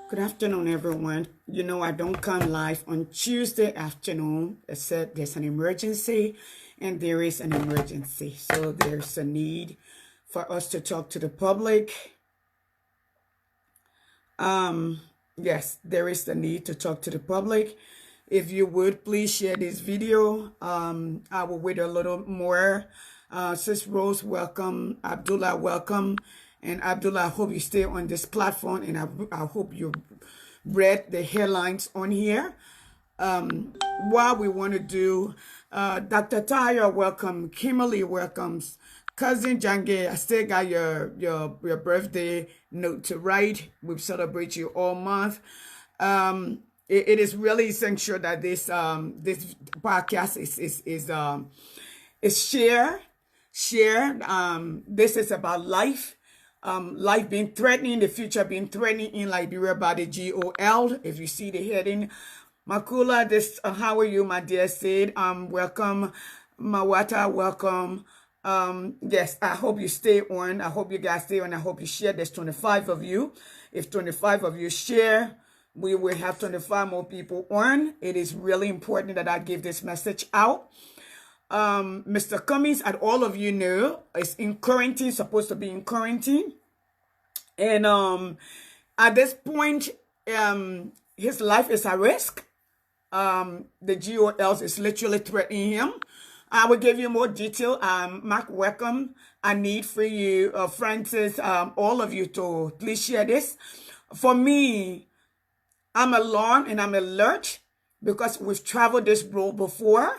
Good afternoon, everyone. You know, I don't come live on Tuesday afternoon, except there's an emergency, and there is an emergency. So there's a need for us to talk to the public. Yes, there is the need to talk to the public. If you would, please share this video. I will wait a little more. Sis Rose, welcome. Abdullah, welcome. And Abdullah, I hope you stay on this platform, and I hope you read the headlines on here. What we want to do, Dr. Tyre, welcome. Kimberly, welcomes. Cousin Jange, I still got your birthday note to write. We celebrate you all month. It is really essential that this podcast is share. This is about life. Life being threatening, the future being threatening in Liberia by the GOL. If you see the heading, Makula, how are you, my dear Sid? Welcome, Mawata, welcome. Yes, I hope you stay on. I hope you guys stay on. I hope you share. There's 25 of you. If 25 of you share, we will have 25 more people on. It is really important that I give this message out. Mr. Cummings, as all of you know, is in quarantine, supposed to be in quarantine. And at this point, his life is at risk. The GOLs is literally threatening him. I will give you more detail. Mark, welcome. I need for you, Francis, all of you to please share this. For me, I'm alarmed and I'm alert because we've traveled this road before.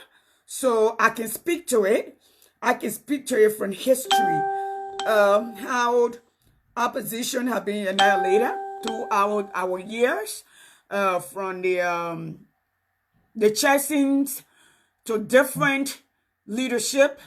So I can speak to it. I can speak to it from history. How opposition have been annihilated throughout our years. From the chasings to different leadership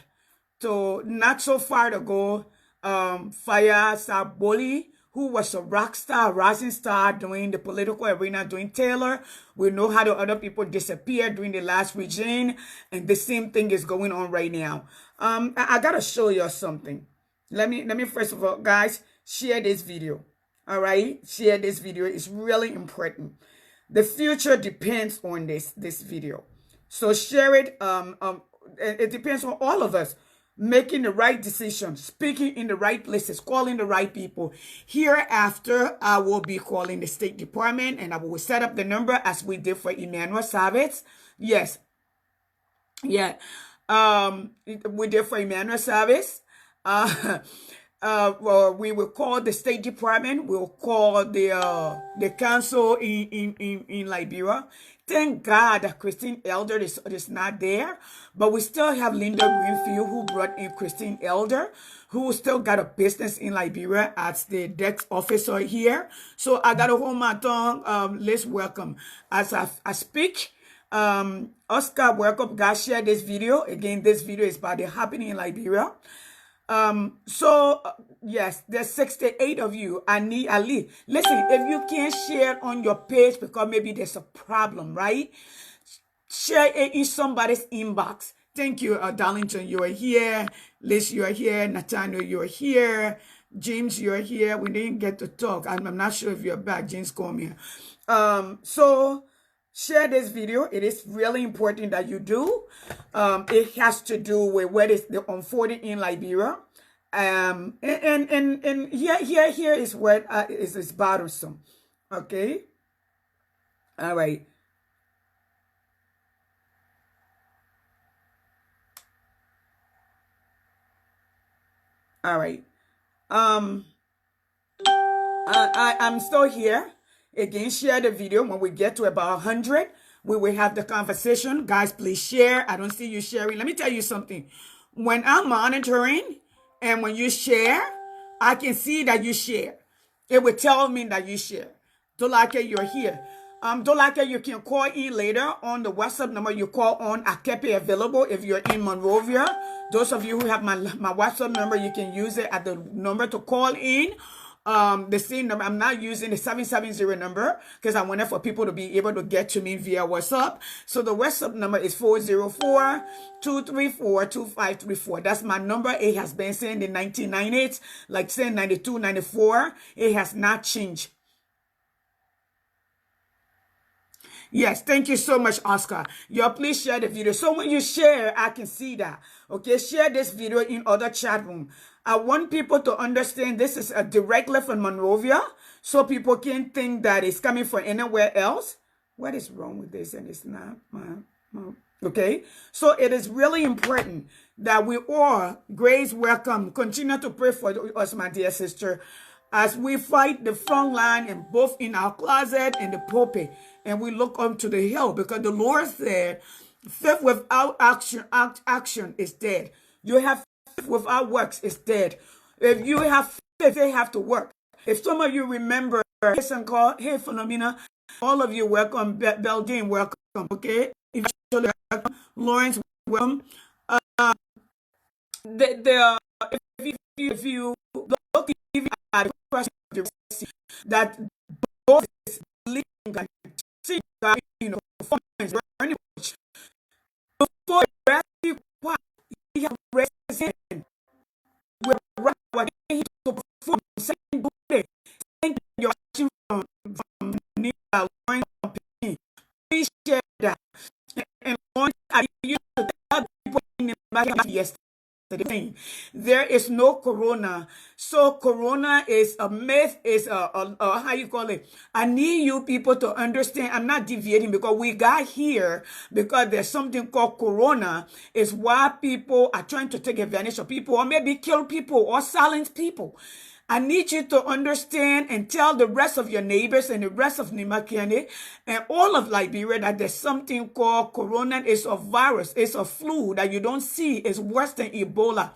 to not so far ago, Faya Saboli, who was a rock star, rising star doing the political arena, doing Taylor. We know how the other people disappeared during the last regime, and the same thing is going on right now. I gotta show you something. Let me first of all, guys, share this video. All right, share this video. It's really important. The future depends on this video. So share it. It depends on all of us making the right decision, speaking in the right places, calling the right people. Hereafter, I will be calling the State Department, and I will set up the number as we did for Emmanuel Savitz. Yes. Yeah. We did for Emmanuel Savitz. Well, we will call the State Department. We'll call the council in Liberia. Thank God that Christine Elder is not there, but we still have Linda Greenfield, who brought in Christine Elder, who still got a business in Liberia as the desk officer here. So I gotta hold my tongue. Let's welcome as I speak. Oscar, welcome. Guys, share this video. Again, this video is about the happening in Liberia. Yes, there's 68 of you. I need at least, listen, if you can't share it on your page because maybe there's a problem, right? Share it in somebody's inbox. Thank you, Darlington, you are here. Liz, you are here. Nathaniel, you are here. James, you are here. We didn't get to talk. I'm not sure if you're back. James called me. So share this video. It is really important that you do. It has to do with what is the unfolding in Liberia. And here is what is bothersome. Okay. All right. All right. I'm still here. Again, share the video. When we get to about 100, we will have the conversation. Guys, please share. I don't see you sharing. Let me tell you something. When I'm monitoring and when you share, I can see that you share. It will tell me that you share. Dolake, you're here. Dolake, you can call in later on the WhatsApp number you call on. I kept it available if you're in Monrovia. Those of you who have my WhatsApp number, you can use it at the number to call in. The same number. I'm not using the 770 number because I wanted for people to be able to get to me via WhatsApp. So the WhatsApp number is 404-234-2534. That's my number. It has been since the 1990s, like say 92, 94. It has not changed. Yes, thank you so much, Oscar. Y'all, please share the video. So when you share, I can see that. Okay, share this video in other chat room. I want people to understand this is a directly from Monrovia, so people can think that it's coming from anywhere else. What is wrong with this? And it's not okay. So it is really important that we all, Grace, welcome. Continue to pray for us, my dear sister, as we fight the front line and both in our closet and the pulpit, and we look unto the hill, because the Lord said, faith without action is dead. You have faith without works is dead. If you have faith, they have to work. If some of you remember, hey Sankar, hey Philomena, all of you welcome, Belgian welcome, okay? Eventually welcome, Lawrence welcome. If you look even at the question of the recipe, that both is believing God, see God, performance very much. Before the recipe, what he has raised his hand, we're right to perform the same day. Thank you, your from Nina, Lauren, please share that. And once I used to tell people in the market yesterday, there is no corona. So corona is a myth, is a how you call it. I need you people to understand. I'm not deviating, because we got here because there's something called corona. Is why people are trying to take advantage of people, or maybe kill people or silence people. I need you to understand and tell the rest of your neighbors and the rest of Nimakene and all of Liberia that there's something called corona. It's a virus. It's a flu that you don't see. It's worse than Ebola.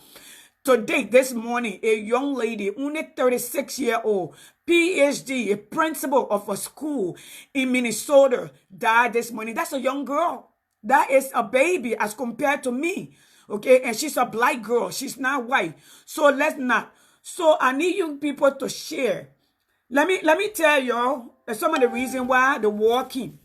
Today, this morning, a young lady, only 36-year-old, PhD, a principal of a school in Minnesota, died this morning. That's a young girl. That is a baby as compared to me. Okay, and she's a black girl. She's not white. So let's not. So I need you people to share. Let me tell y'all some of the reason why the war came.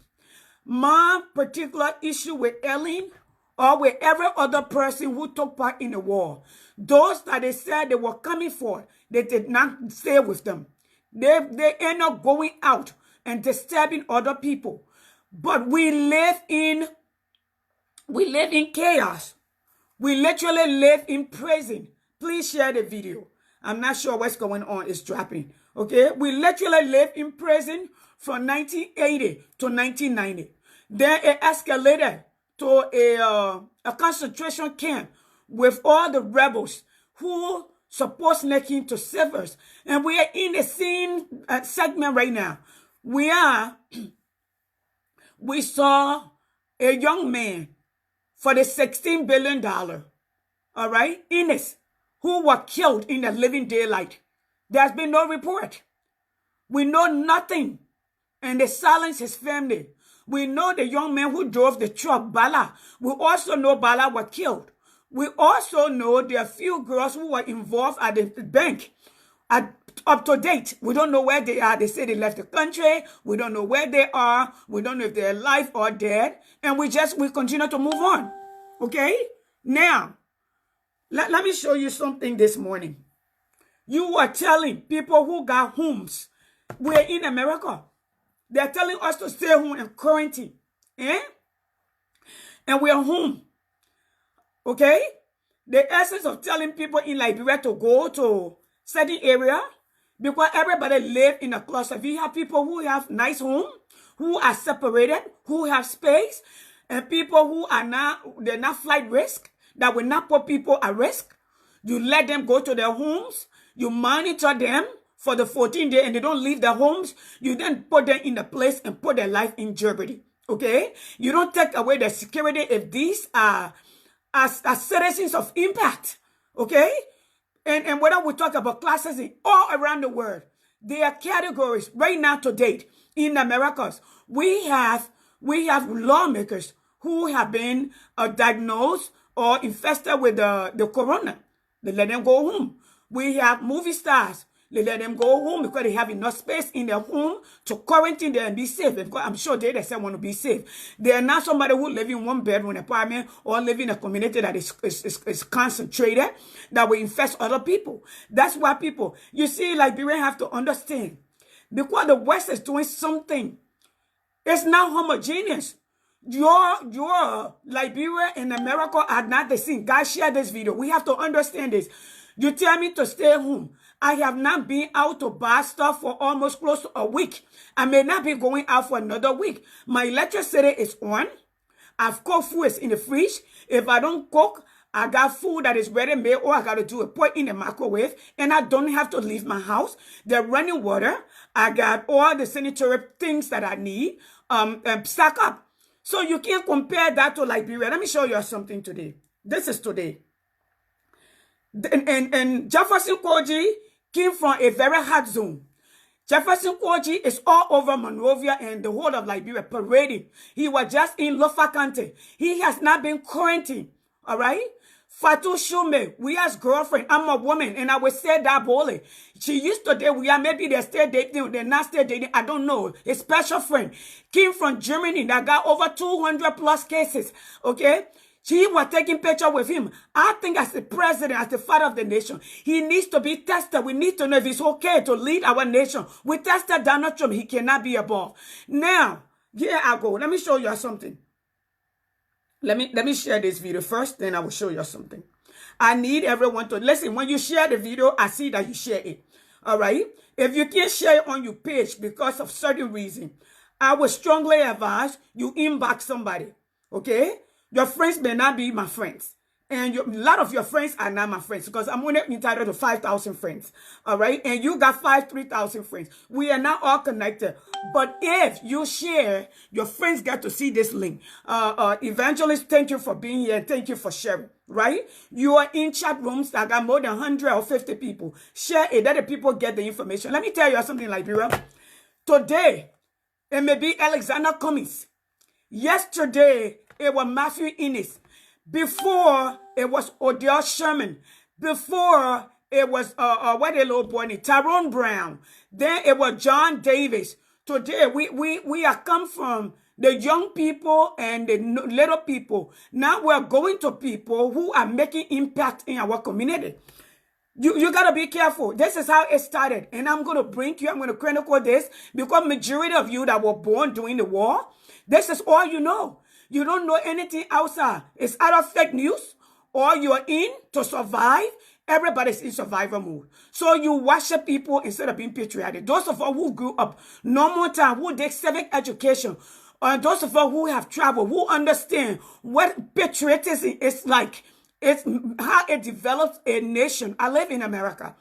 My particular issue with Ellen, or with every other person who took part in the war, those that they said they were coming for, they did not stay with them. They end up going out and disturbing other people. But we live in chaos. We literally live in prison. Please share the video. I'm not sure what's going on. It's dropping. Okay? We literally live in prison from 1980 to 1990. Then it escalated to a concentration camp with all the rebels who supposedly came to save us. And we are in the same segment right now. We saw a young man for the $16 billion, all right, Innes, who were killed in the living daylight. There's been no report. We know nothing. And they silenced his family. We know the young man who drove the truck, Bala. We also know Bala was killed. We also know there are few girls who were involved at the bank. Up to date, we don't know where they are. They say they left the country. We don't know where they are. We don't know if they're alive or dead. And we continue to move on. Okay? Now, let me show you something this morning. You were telling people who got homes, we're in America. They're telling us to stay home and quarantine. And we're home. Okay? The essence of telling people in Liberia to go to certain area, because everybody live in a cluster. If you have people who have nice home, who are separated, who have space, and people who are they're not flight risk, that will not put people at risk, you let them go to their homes, you monitor them for the 14 days, and they don't leave their homes, you then put them in a place and put their life in jeopardy. Okay? You don't take away their security if these are as citizens of impact. Okay? And whether we talk about classes all around the world, there are categories right now to date in the Americas. We have lawmakers who have been diagnosed or infested with the corona. They let them go home. We have movie stars. They let them go home because they have enough space in their home to quarantine there and be safe. Because I'm sure they themselves want to be safe. They are not somebody who live in one bedroom apartment or live in a community that is concentrated, that will infest other people. That's why people, you see, Liberians have to understand. Because the West is doing something It's not homogeneous. Your Liberia and America are not the same. Guys, share this video. We have to understand this. You tell me to stay home. I have not been out to buy stuff for almost close to a week. I may not be going out for another week. My electricity is on. I've cooked food is in the fridge. If I don't cook, I got food that is ready made, or I got to do a put in the microwave, and I don't have to leave my house. They're running water. I got all the sanitary things that I need stack up. So you can't compare that to Liberia. Let me show you something today. This is today. And Jefferson Koji came from a very hot zone. Jefferson Koji is all over Monrovia and the whole of Liberia parading. He was just in Lofa County. He has not been quarantined. All right? Fatou Shume, we as girlfriend. I'm a woman and I will say that boldly. She used to date, maybe they're still dating, they're not still dating. I don't know. A special friend came from Germany that got over 200 plus cases. Okay? She was taking picture with him. I think as the president, as the father of the nation, he needs to be tested. We need to know if it's okay to lead our nation. We tested Donald Trump. He cannot be above. Now, here I go. Let me show you something. Let me share this video first, then I will show you something. I need everyone to listen. When you share the video, I see that you share it. All right? If you can't share it on your page because of certain reason, I would strongly advise you inbox somebody. Okay? Your friends may not be my friends. And a lot of your friends are not my friends because I'm only entitled to 5,000 friends. All right? And you got 3,000 friends. We are not all connected. But if you share, your friends get to see this link. Evangelist, thank you for being here. Thank you for sharing. Right? You are in chat rooms that got more than 150 people. Share it. Let the people get the information. Let me tell you something, Liberia. Today, it may be Alexander Cummings. Yesterday, it was Matthew Innes. Before, it was Odell Sherman. Before, it was, what a little boy named Tyrone Brown. Then it was John Davis. Today, we are come from the young people and the little people. Now we're going to people who are making impact in our community. You got to be careful. This is how it started. And I'm going to I'm going to chronicle this because majority of you that were born during the war, this is all you know. You don't know anything outside. It's either fake news or you're in to survive. Everybody's in survival mode. So you worship people instead of being patriotic. Those of us who grew up normal time, who did civic education, or those of us who have traveled, who understand what patriotism is like. It's how it develops a nation. I live in America.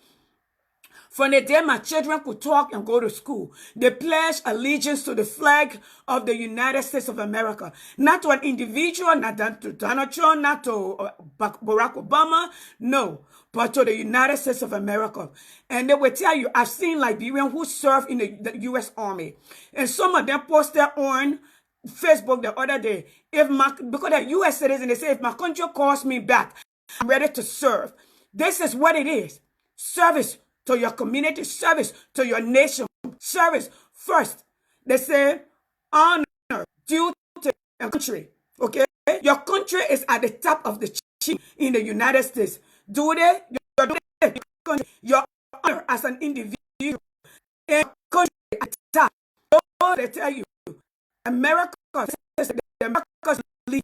From the day my children could talk and go to school, they pledged allegiance to the flag of the United States of America. Not to an individual, not to Donald Trump, not to Barack Obama, no, but to the United States of America. And they will tell you, I've seen Liberians who serve in the U.S. Army. And some of them posted on Facebook the other day, because they're U.S. citizens, they say, if my country calls me back, I'm ready to serve. This is what it is. Service to your community, service to your nation, service first. They say honor, duty, and country. Okay? Your country is at the top of the chain in the United States. Duty, your honor as an individual, and country at the top. So they tell you, America, the America's lead.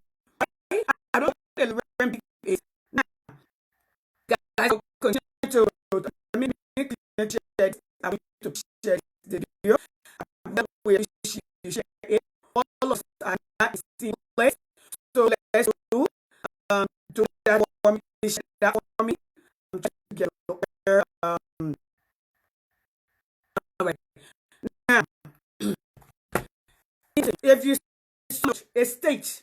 Right? I don't know what the is now. Guys, continue to share the video. All of us are not in the same place. So let's do that for me. Share that for me. I'm trying to get where. All right. Now, if you search a state,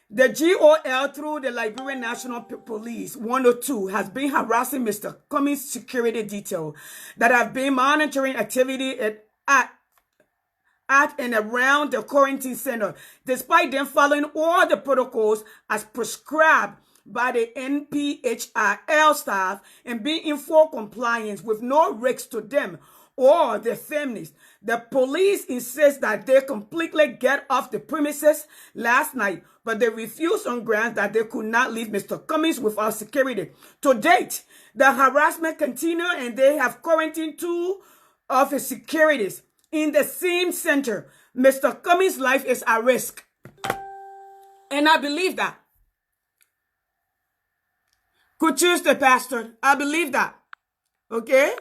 the GOL through the Liberian National Police 102 has been harassing Mr. Cummings' security detail that have been monitoring activity at and around the quarantine center, despite them following all the protocols as prescribed by the NPHIL staff and being in full compliance with no risks to them or their families. The police insist that they completely get off the premises last night, but they refused on grounds that they could not leave Mr. Cummings without security. To date, the harassment continued and they have quarantined 2 of his securities. in the same center, Mr. Cummings' life is at risk. And I believe that. Could choose the pastor. I believe that. Okay?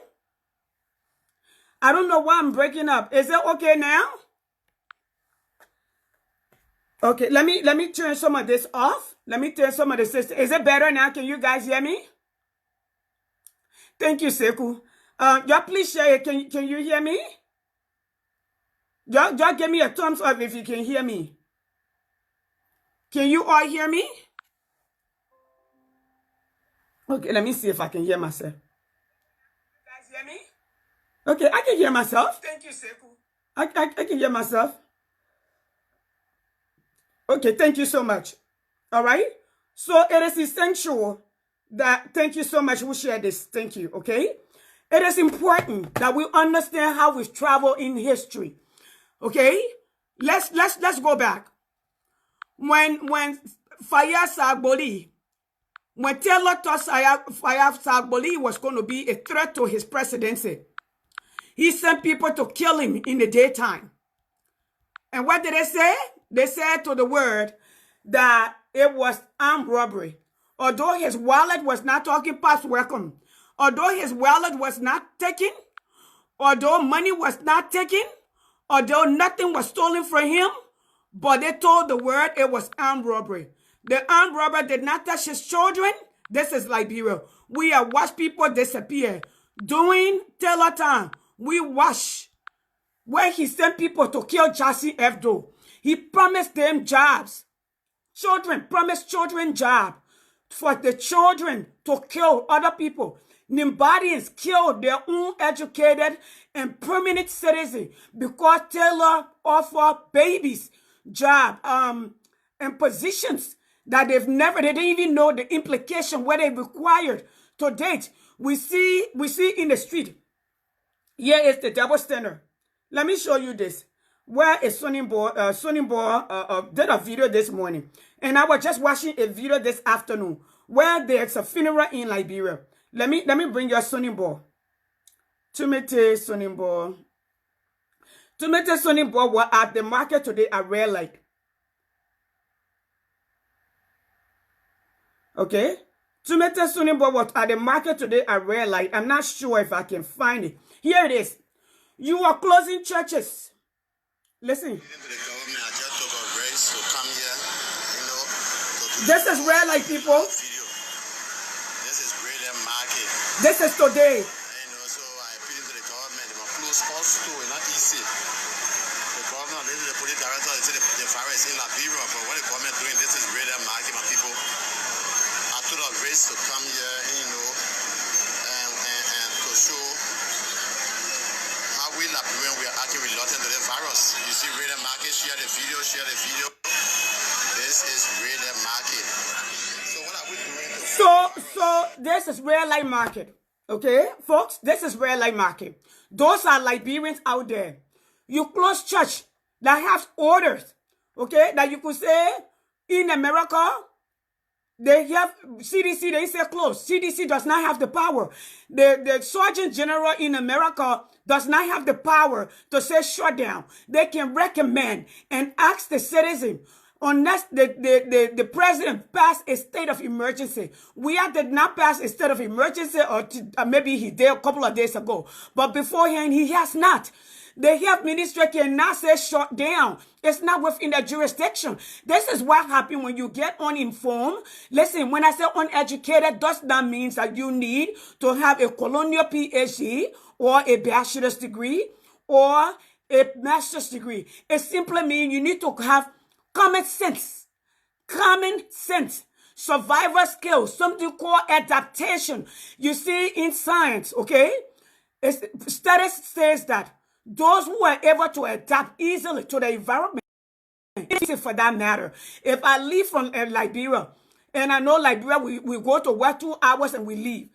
I don't know why I'm breaking up. Is it okay now? Okay, let me turn some of this off. Let me turn some of this. Is it better now? Can you guys hear me? Thank you, Seku. Y'all please share it. Can you hear me? Y'all give me a thumbs up if you can hear me. Can you all hear me? Okay, let me see if I can hear myself. You guys hear me? Okay, I can hear myself. Thank you, Seku. I can hear myself. Okay, thank you so much. All right? So it is essential that, thank you so much, we'll share this. Thank you, okay? It is important that we understand how we've traveled in history. Okay? Let's go back. When Fayez Sagboli, when Taylor thought Fayez Sagboli was going to be a threat to his presidency, he sent people to kill him in the daytime. And what did they say? They said to the word that it was armed robbery. Although his wallet was not talking past welcome, although his wallet was not taken, although money was not taken, although nothing was stolen from him, but they told the word it was armed robbery. The armed robber did not touch his children. This is Liberia. We have watched people disappear. During Taylor time, we watched where he sent people to kill Jassy Hebdo. He promised them jobs. Children, promised children jobs. For the children to kill other people. Nimbadians killed their own educated and permanent citizens because Taylor offered babies job and positions that they didn't even know the implication, what they required. To date, we see in the street. Here is the double standard. Let me show you this. Where is Sonny Boy did a video this morning. And I was just watching a video this afternoon where there's a funeral in Liberia. Let me bring you Sonny Boy. Timothy Sonny Boy. Timothy Sonny Boy were at the market today at red light. Okay? Timothy Sonny Boy was at the market today at red light. I'm not sure if I can find it. Here it is. You are closing churches. Listen. This is red light, people. This is red market. This is today. So I appeal to the government. They must close all store. It's not easy. The government, the police director, they say the fire is in Liberia. But what the government doing, this is red market, my people. I took a race to come here, and to show how we Liberians we are acting reluctant to the virus. You see red market, share the video. This is red market. So what are we doing? So this is red light market. Okay, folks, this is red light market. Those are Liberians out there. You close church that have orders, okay, that you could say in America, they have CDC, they say close. CDC does not have the power. The Surgeon General in America does not have the power to say shut down. They can recommend and ask the citizen unless the president passed a state of emergency. We did not pass a state of emergency, or maybe he did a couple of days ago. But beforehand, he has not. The health ministry cannot say shut down. It's not within their jurisdiction. This is what happens when you get uninformed. Listen, when I say uneducated, does not mean that you need to have a colonial PhD or a bachelor's degree or a master's degree. It simply means you need to have common sense. Common sense. Survival skills. Something called adaptation. You see in science, okay? Studies says that those who are able to adapt easily to the environment, easy for that matter. If I leave from Liberia, and I know Liberia, we go to work 2 hours and we leave,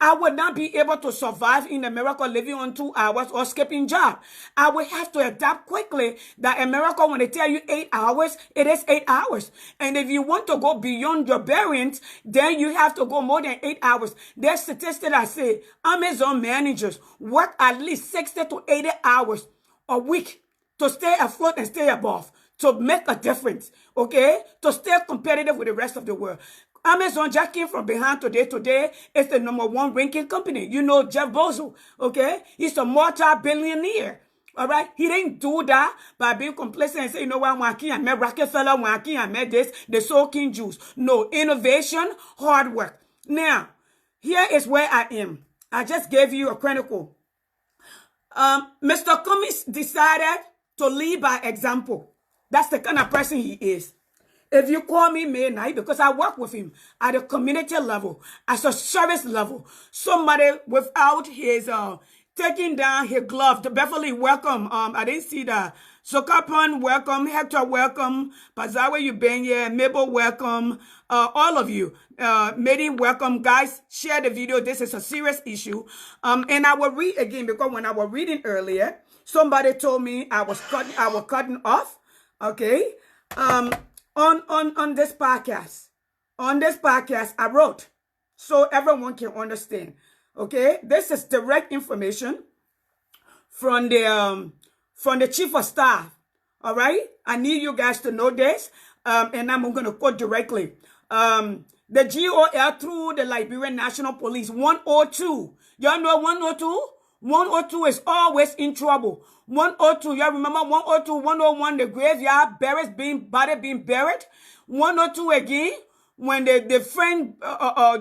I would not be able to survive in America living on 2 hours or skipping job. I would have to adapt quickly. That America, when they tell you 8 hours, it is 8 hours. And if you want to go beyond your variant, then you have to go more than 8 hours. There's statistics that say Amazon managers work at least 60 to 80 hours a week to stay afloat and stay above, to make a difference, okay? To stay competitive with the rest of the world. Amazon just came from behind today. Today is the #1 ranking company. You know Jeff Bezos, okay? He's a multi-billionaire. All right, he didn't do that by being complacent and say, you know what, I met Rockefeller, I met this, the soul king Jews. No, innovation, hard work. Now, here is where I am. I just gave you a chronicle. Mr. Cummings decided to lead by example. That's the kind of person he is. If you call me midnight, because I work with him at a community level, at a service level, somebody without his taking down his glove. Beverly, welcome. I didn't see that. Sokapan, welcome. Hector, welcome. Pazawe, you been here. Mabel, welcome. All of you. Mary, welcome. Guys, share the video. This is a serious issue. And I will read again because when I was reading earlier, somebody told me I was cutting off. Okay. On this podcast. On this podcast, I wrote so everyone can understand. Okay, this is direct information from the chief of staff. All right, I need you guys to know this, and I'm going to quote directly. The GOL through the Liberian National Police 102. Y'all know 102? 102 is always in trouble. 102, y'all remember 102, 101, the graveyard, body being buried. 102 again, when the friend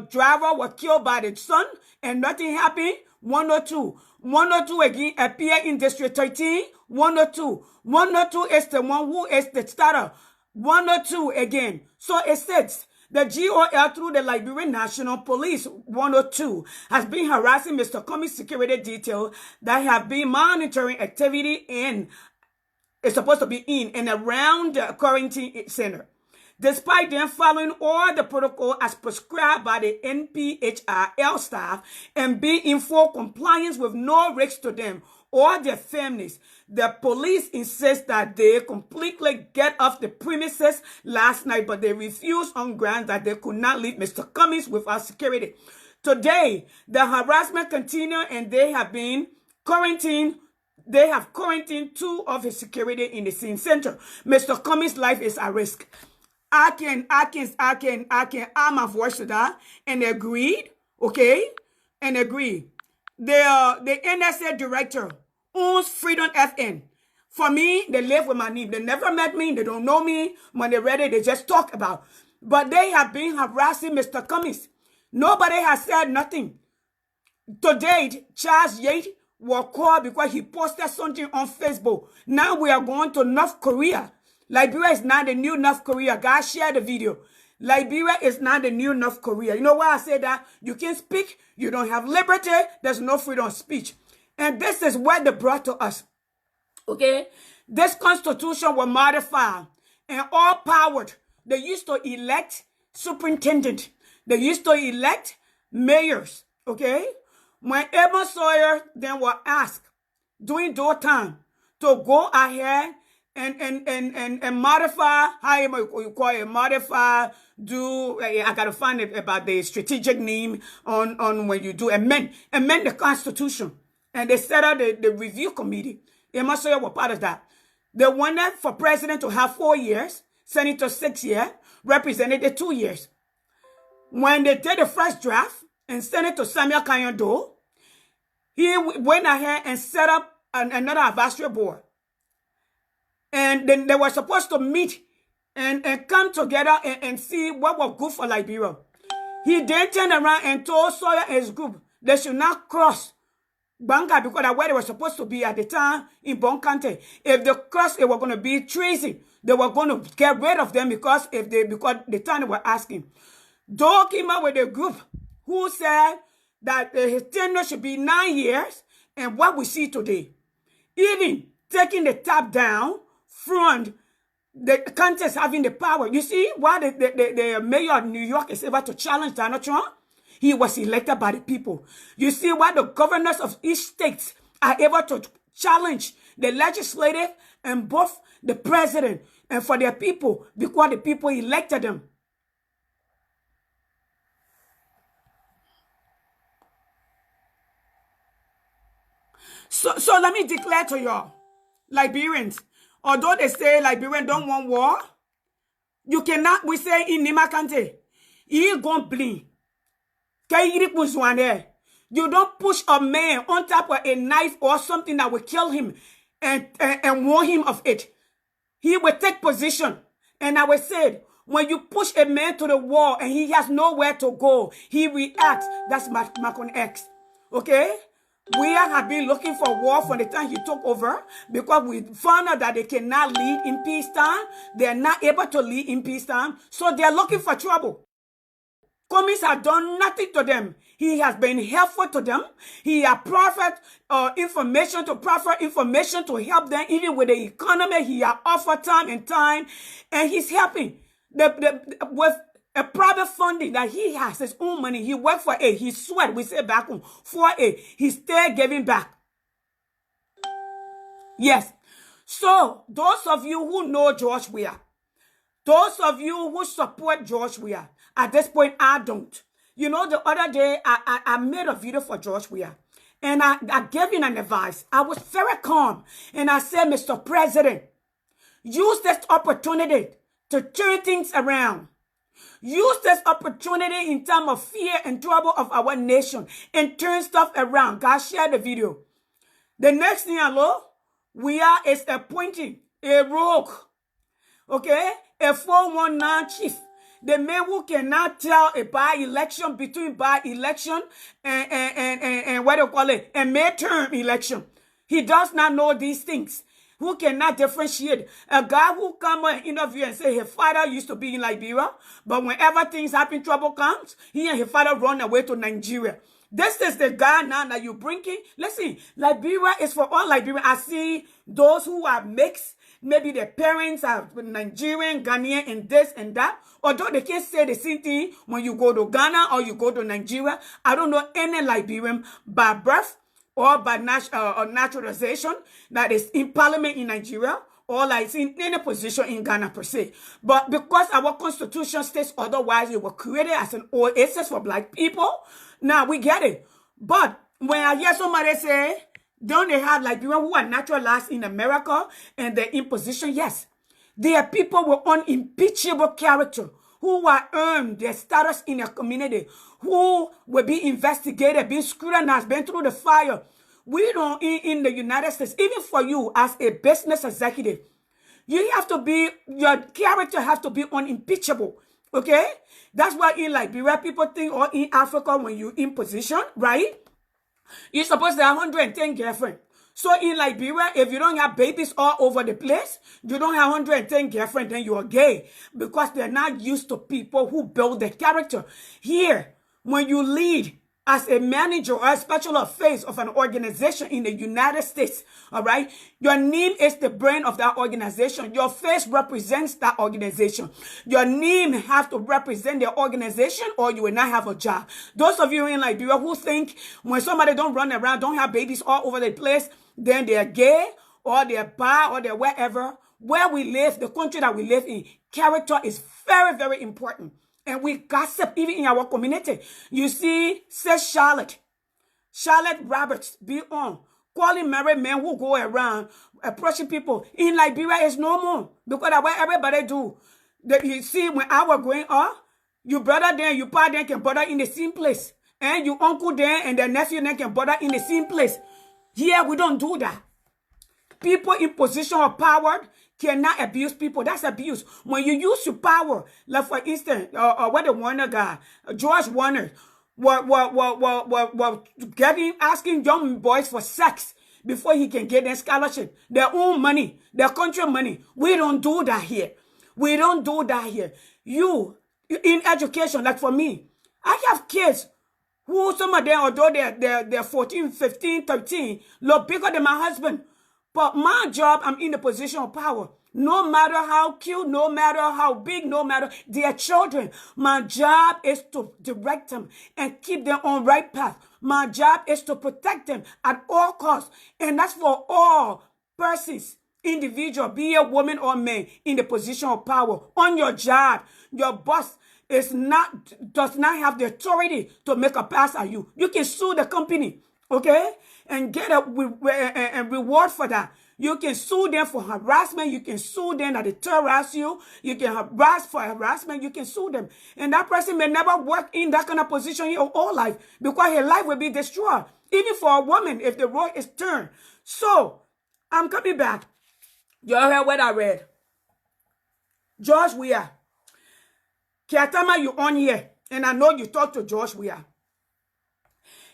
driver was killed by the son and nothing happened. 102. 102 again appear in District 13. 102. 102 is the one who is the starter. 102 again. So it says, the GOL through the Liberian National Police 102 has been harassing Mr. Cummings security detail that have been monitoring activity it's supposed to be in and around the quarantine center. Despite them following all the protocol as prescribed by the NPHRL staff and being in full compliance with no risk to them or their families, the police insist that they completely get off the premises last night, but they refused on grounds that they could not leave Mr. Cummings without security. Today, the harassment continued and they have been quarantined. They have quarantined 2 of his security in the scene center. Mr. Cummings' life is at risk. I can add my voice to that and agreed, okay? And agreed. The NSA director owns Freedom FN. For me, they live with my name. They never met me. They don't know me. When they're ready, they just talk about. But they have been harassing Mr. Cummings. Nobody has said nothing. To date, Charles Yates was called because he posted something on Facebook. Now we are going to North Korea. Liberia is not the new North Korea. Guys, share the video. Liberia is not the new North Korea. You know why I say that? You can't speak. You don't have liberty. There's no freedom of speech. And this is what they brought to us. Okay? This constitution was modified and all powered. They used to elect superintendent. They used to elect mayors. Okay? When Edmund Sawyer then was asked during those time to go ahead and modify, how you call it, modify, I gotta find it about the strategic name on when you do amend the Constitution. And they set up the review committee. Edmund Sawyer was part of that. They wanted for president to have 4 years, senator 6 years, representative 2 years. When they did the first draft and sent it to Samuel Kanyando, he went ahead and set up another advisory board. And then they were supposed to meet and come together and see what was good for Liberia. He then turned around and told Sawyer and his group they should not cross Banga because that's where they were supposed to be at the time in Bon County. If they crossed, it was going to be treason. They were going to get rid of them because the time they were asking. Doe came out with a group who said that his tenure should be 9 years, and what we see today, even taking the top down from the contest having the power. You see why the mayor of New York is able to challenge Donald Trump? He was elected by the people. You see why the governors of each state are able to challenge the legislative and both the president and for their people because the people elected them. So let me declare to y'all. Liberians. Although they say Liberians don't want war, you cannot, we say in Nimakante, you gon' blink. You don't push a man on top of a knife or something that will kill him and warn him of it. He will take position. And I will say, when you push a man to the wall and he has nowhere to go, he reacts. That's Macron X. Okay? We have been looking for war from the time he took over because we found out that they cannot lead in peacetime. They're not able to lead in peacetime. So they're looking for trouble. Cummings has done nothing to them. He has been helpful to them. He has proffered information to help them, even with the economy. He has offered time and time, and he's helping. With a private funding that he has, his own money, he worked for it. He sweat, we say back home, for it. He's still giving back. Yes. So, those of you who know George Weah, those of you who support George Weah, at this point, I don't. You know, the other day, I made a video for George Weah, and I gave him an advice. I was very calm, and I said, Mr. President, use this opportunity to turn things around. Use this opportunity in time of fear and trouble of our nation and turn stuff around. God, share the video. The next thing I know, Weah is appointing a rogue, okay, a 419 chief. The man who cannot tell a by-election between by-election and what do you call it, a midterm election. He does not know these things. Who cannot differentiate. A guy who come and interview and say his father used to be in Liberia, but whenever things happen, trouble comes, he and his father run away to Nigeria. This is the guy now that you bringing. Listen, Liberia is for all Liberians. I see those who are mixed. Maybe their parents are Nigerian, Ghanaian, and this and that. Although they can't say the same thing when you go to Ghana or you go to Nigeria. I don't know any Liberian by birth or by naturalization that is in parliament in Nigeria or like in any position in Ghana per se. But because our constitution states otherwise, it was created as an oasis for black people. Now we get it. But when I hear somebody say, don't they have Liberians who are naturalized in America and they're in position? Yes. They are people with unimpeachable character who are earned their status in their community, who will be investigated, be scrutinized, been through the fire. We don't, in the United States, even for you as a business executive, you have to be, your character has to be unimpeachable. Okay? That's why in Liberia, people think, or in Africa, when you're in position, right? You're supposed to have 110 girlfriends. So in Liberia, if you don't have babies all over the place, you don't have 110 girlfriends, then you are gay. Because they're not used to people who build their character. Here, when you lead as a manager or a special affairs of an organization in the United States, all right, your name is the brain of that organization. Your face represents that organization. Your name has to represent the organization or you will not have a job. Those of you in Liberia who think when somebody don't run around, don't have babies all over the place, then they're gay or they're bi or they're wherever. Where we live, the country that we live in, character is very, very important. And we gossip even in our community. You see, says Charlotte Roberts, be on, calling married men who go around approaching people. In Liberia, it's no more. Because that's what everybody do. You see, when I was growing up, your brother there, your pa there can bother in the same place. And your uncle there and their nephew there can bother in the same place. Here, we don't do that. People in position of power cannot abuse people. That's abuse. When you use your power, like for instance, what the Warner guy, George Warner, were asking young boys for sex before he can get their scholarship, their own money, their country money. We don't do that here. We don't do that here. You, in education, like for me, I have kids who some of them, although they're 14, 15, 13, look bigger than my husband. But my job, I'm in the position of power. No matter how cute, no matter how big, no matter their children, my job is to direct them and keep them on right path. My job is to protect them at all costs. And that's for all persons, individual, be a woman or man, in the position of power. On your job, your boss does not have the authority to make a pass at you. You can sue the company, okay? And get a reward for that. You can sue them for harassment. You can sue them that they terrorize you. You can harass for harassment. You can sue them. And that person may never work in that kind of position in your whole life because her life will be destroyed. Even for a woman, if the role is turned. So, I'm coming back. Y'all heard what I read. George Weah. Kiatama, you on here. And I know you talk to George Weah.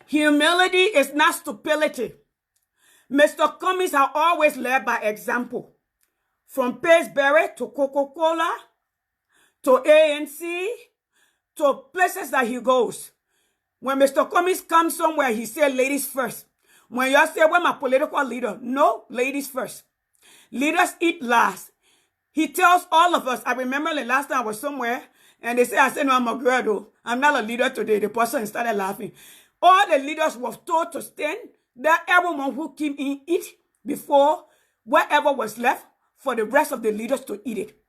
Humility is not stupidity. Mr. Cummings has always led by example. From Pillsbury to Coca-Cola to ANC to places that he goes. When Mr. Cummings comes somewhere, he said ladies first. When y'all say, well, my political leader, no, ladies first. Leaders eat last. He tells all of us, I remember the last time I was somewhere, and they say, I said, no, I'm a girl, though. I'm not a leader today. The person started laughing. All the leaders were told to stand. That everyone who came in eat before whatever was left for the rest of the leaders to eat it.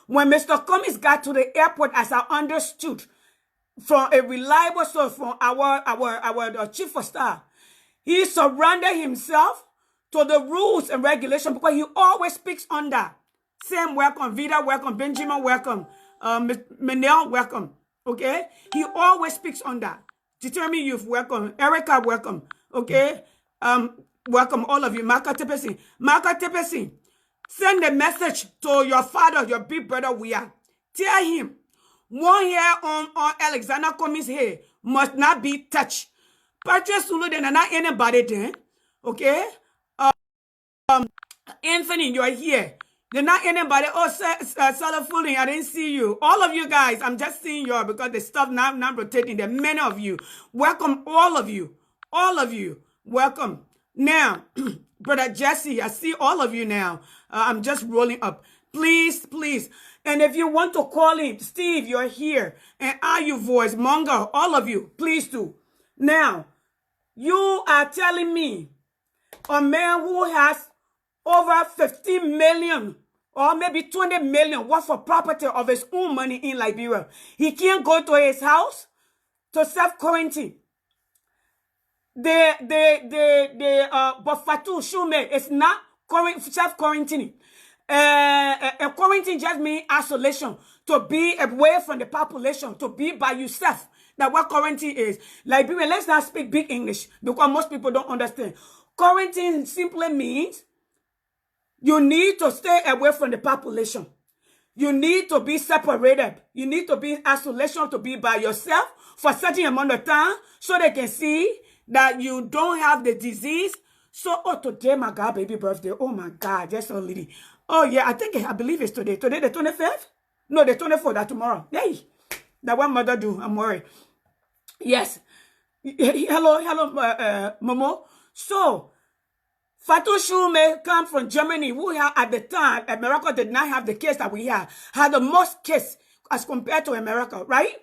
When Mr. Cummings got to the airport, as I understood, from a reliable source from our chief of staff, he surrendered himself to the rules and regulations because he always speaks under. Sam, welcome. Vida, welcome. Benjamin, welcome. Manel, welcome. Okay? He always speaks under. Determined Youth, welcome. Erica, welcome. Okay? Welcome all of you. Marka Tepesi, send a message to your father, your big brother, Weah. Tell him, one hair on Alexander Cummings' hair must not be touched. Patrick Sulu, then not anybody then. Okay? Anthony, you're here. They're not anybody. Oh, Salah Fooling, I didn't see you. All of you guys, I'm just seeing you because the stuff now rotating. There are many of you. Welcome, all of you. All of you. Welcome. Now, Brother Jesse, I see all of you now. I'm just rolling up. Please, please. And if you want to call him, Steve, you're here. And are you voice, Mongo, all of you, please do. Now, you are telling me a man who has over 15 million or maybe 20 million worth of property of his own money in Liberia. He can't go to his house to self-quarantine. But Fatou Shume is not self-quarantining. Quarantine just means isolation, to be away from the population, to be by yourself. That's what quarantine is. Liberia, let's not speak big English because most people don't understand. Quarantine simply means you need to stay away from the population. You need to be separated. You need to be in isolation, to be by yourself for a certain amount of time so they can see that you don't have the disease. So, oh, today, my God, baby birthday. Oh, my God, just a lady. Oh, yeah, I believe it's today. Today, the 25th? No, the 24th, that's tomorrow. Hey, that one mother do. I'm worried. Yes. Hello, Momo. So, Fatou Shume come from Germany, who had, at the time, America did not have the case that we have. Had the most case as compared to America, right?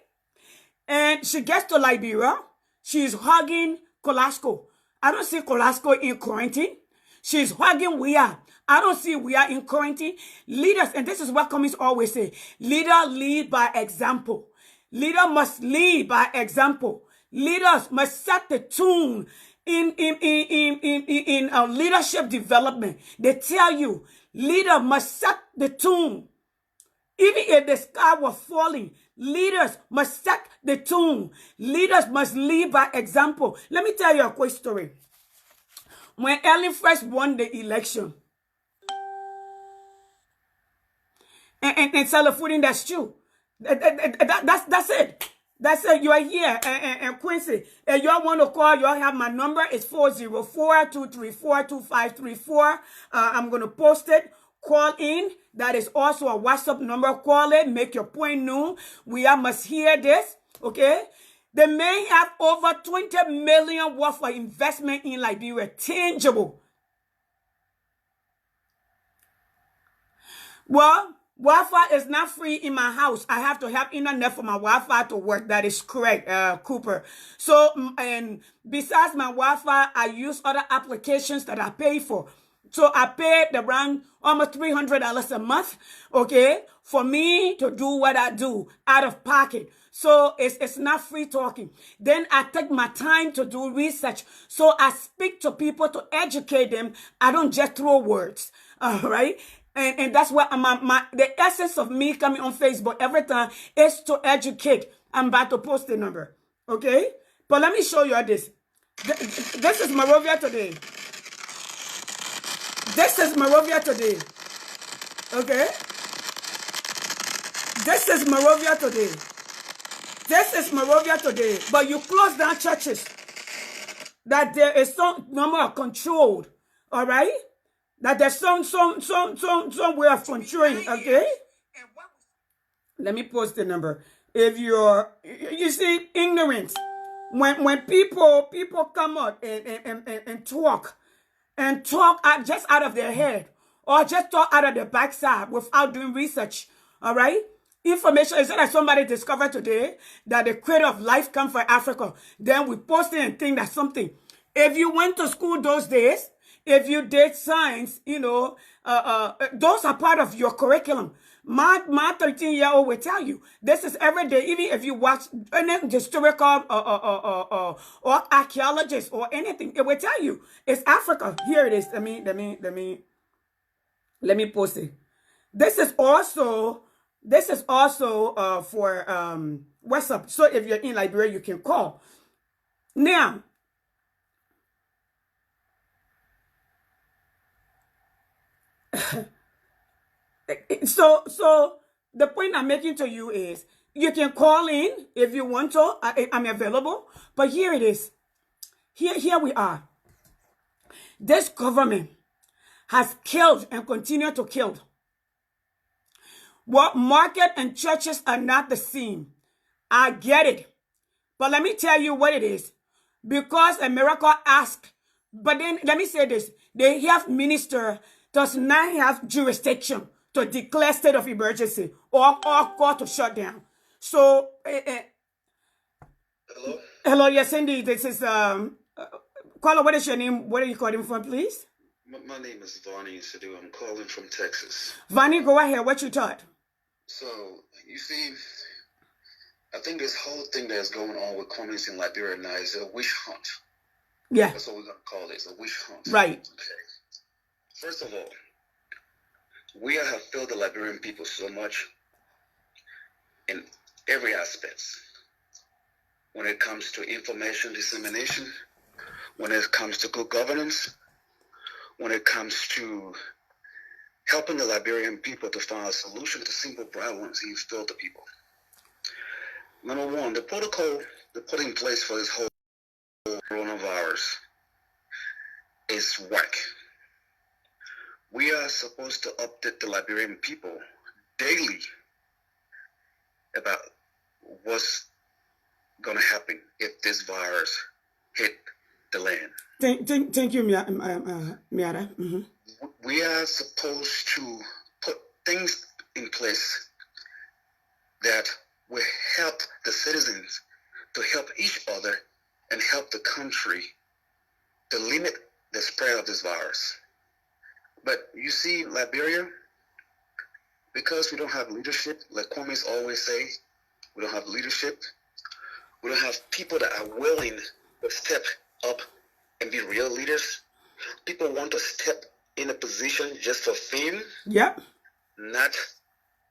And she gets to Liberia. She's hugging Colasco. I don't see Colasco in quarantine. She's hugging Weah. I don't see Weah in quarantine. Leaders, and this is what Cummings always say, leader lead by example. Leader must lead by example. Leaders must set the tune in leadership development. They tell you, leader must set the tune. Even if the sky was falling, leaders must set the tune. Leaders must lead by example. Let me tell you a quick story. When Ellen first won the election, and Salafudin, that's true. That's it. That's it. You are here, and Quincy. And y'all want to call, y'all have my number. It's 404-234-2534. I'm going to post it. Call in. That is also a WhatsApp number. Call it. Make your point known. We must hear this. Okay? They may have over 20 million worth of investment in Liberia. Tangible. Well, Wi-Fi is not free in my house. I have to have internet for my Wi-Fi to work. That is correct, Cooper. So, and besides my Wi-Fi, I use other applications that I pay for. So I paid around almost $300 a month, okay, for me to do what I do out of pocket. So it's not free talking. Then I take my time to do research. So I speak to people to educate them. I don't just throw words. All right. And that's what the essence of me coming on Facebook every time is to educate. I'm about to post the number. Okay. But let me show you this. This is Morovia today. This is Morovia today. Okay? This is Morovia today. This is Morovia today. But you close down churches that there is some number of controlled. All right? That there's some way of controlling. Okay? Let me post the number. If you see, ignorance. When people come out and talk just out of their head or just talk out of their backside without doing research. All right. Information is that somebody discovered today that the creator of life come from Africa. Then we post it and think that's something. If you went to school those days, if you did science, those are part of your curriculum. My 13-year-old will tell you this is every day. Even if you watch any historical or archaeologist or anything, it will tell you it's Africa. Here it is. Let me post it. This is also for WhatsApp. So if you're in Liberia, you can call. Now, so the point I'm making to you is you can call in if you want to. I'm available. But here it is. Here we are. This government has killed and continue to kill. What market and churches are not the same. I get it. But let me tell you what it is. Because a miracle asked. But then let me say this. The health minister does not have jurisdiction to declare state of emergency or call to shut down. So, Hello? hello, yes, indeed. This is, caller, what is your name? Where are you calling from, please? My name is Vonnie Sadu. I'm calling from Texas. Vonnie, go ahead. What you thought? So, you see, I think this whole thing that's going on with Cummings in Liberia now is a witch hunt. Yeah. That's what we're going to call it, a witch hunt. Right. Okay. First of all, we have failed the Liberian people so much in every aspect. When it comes to information dissemination, when it comes to good governance, when it comes to helping the Liberian people to find a solution to simple problems, he's failed the people. Number one, the protocol they put in place for this whole coronavirus is whack. We are supposed to update the Liberian people daily about what's going to happen if this virus hit the land. Thank you, Miara. Mm-hmm. We are supposed to put things in place that will help the citizens to help each other and help the country to limit the spread of this virus. But you see, Liberia, because we don't have leadership, like Cummings always say, we don't have leadership. We don't have people that are willing to step up and be real leaders. People want to step in a position just for fame. Yep. Not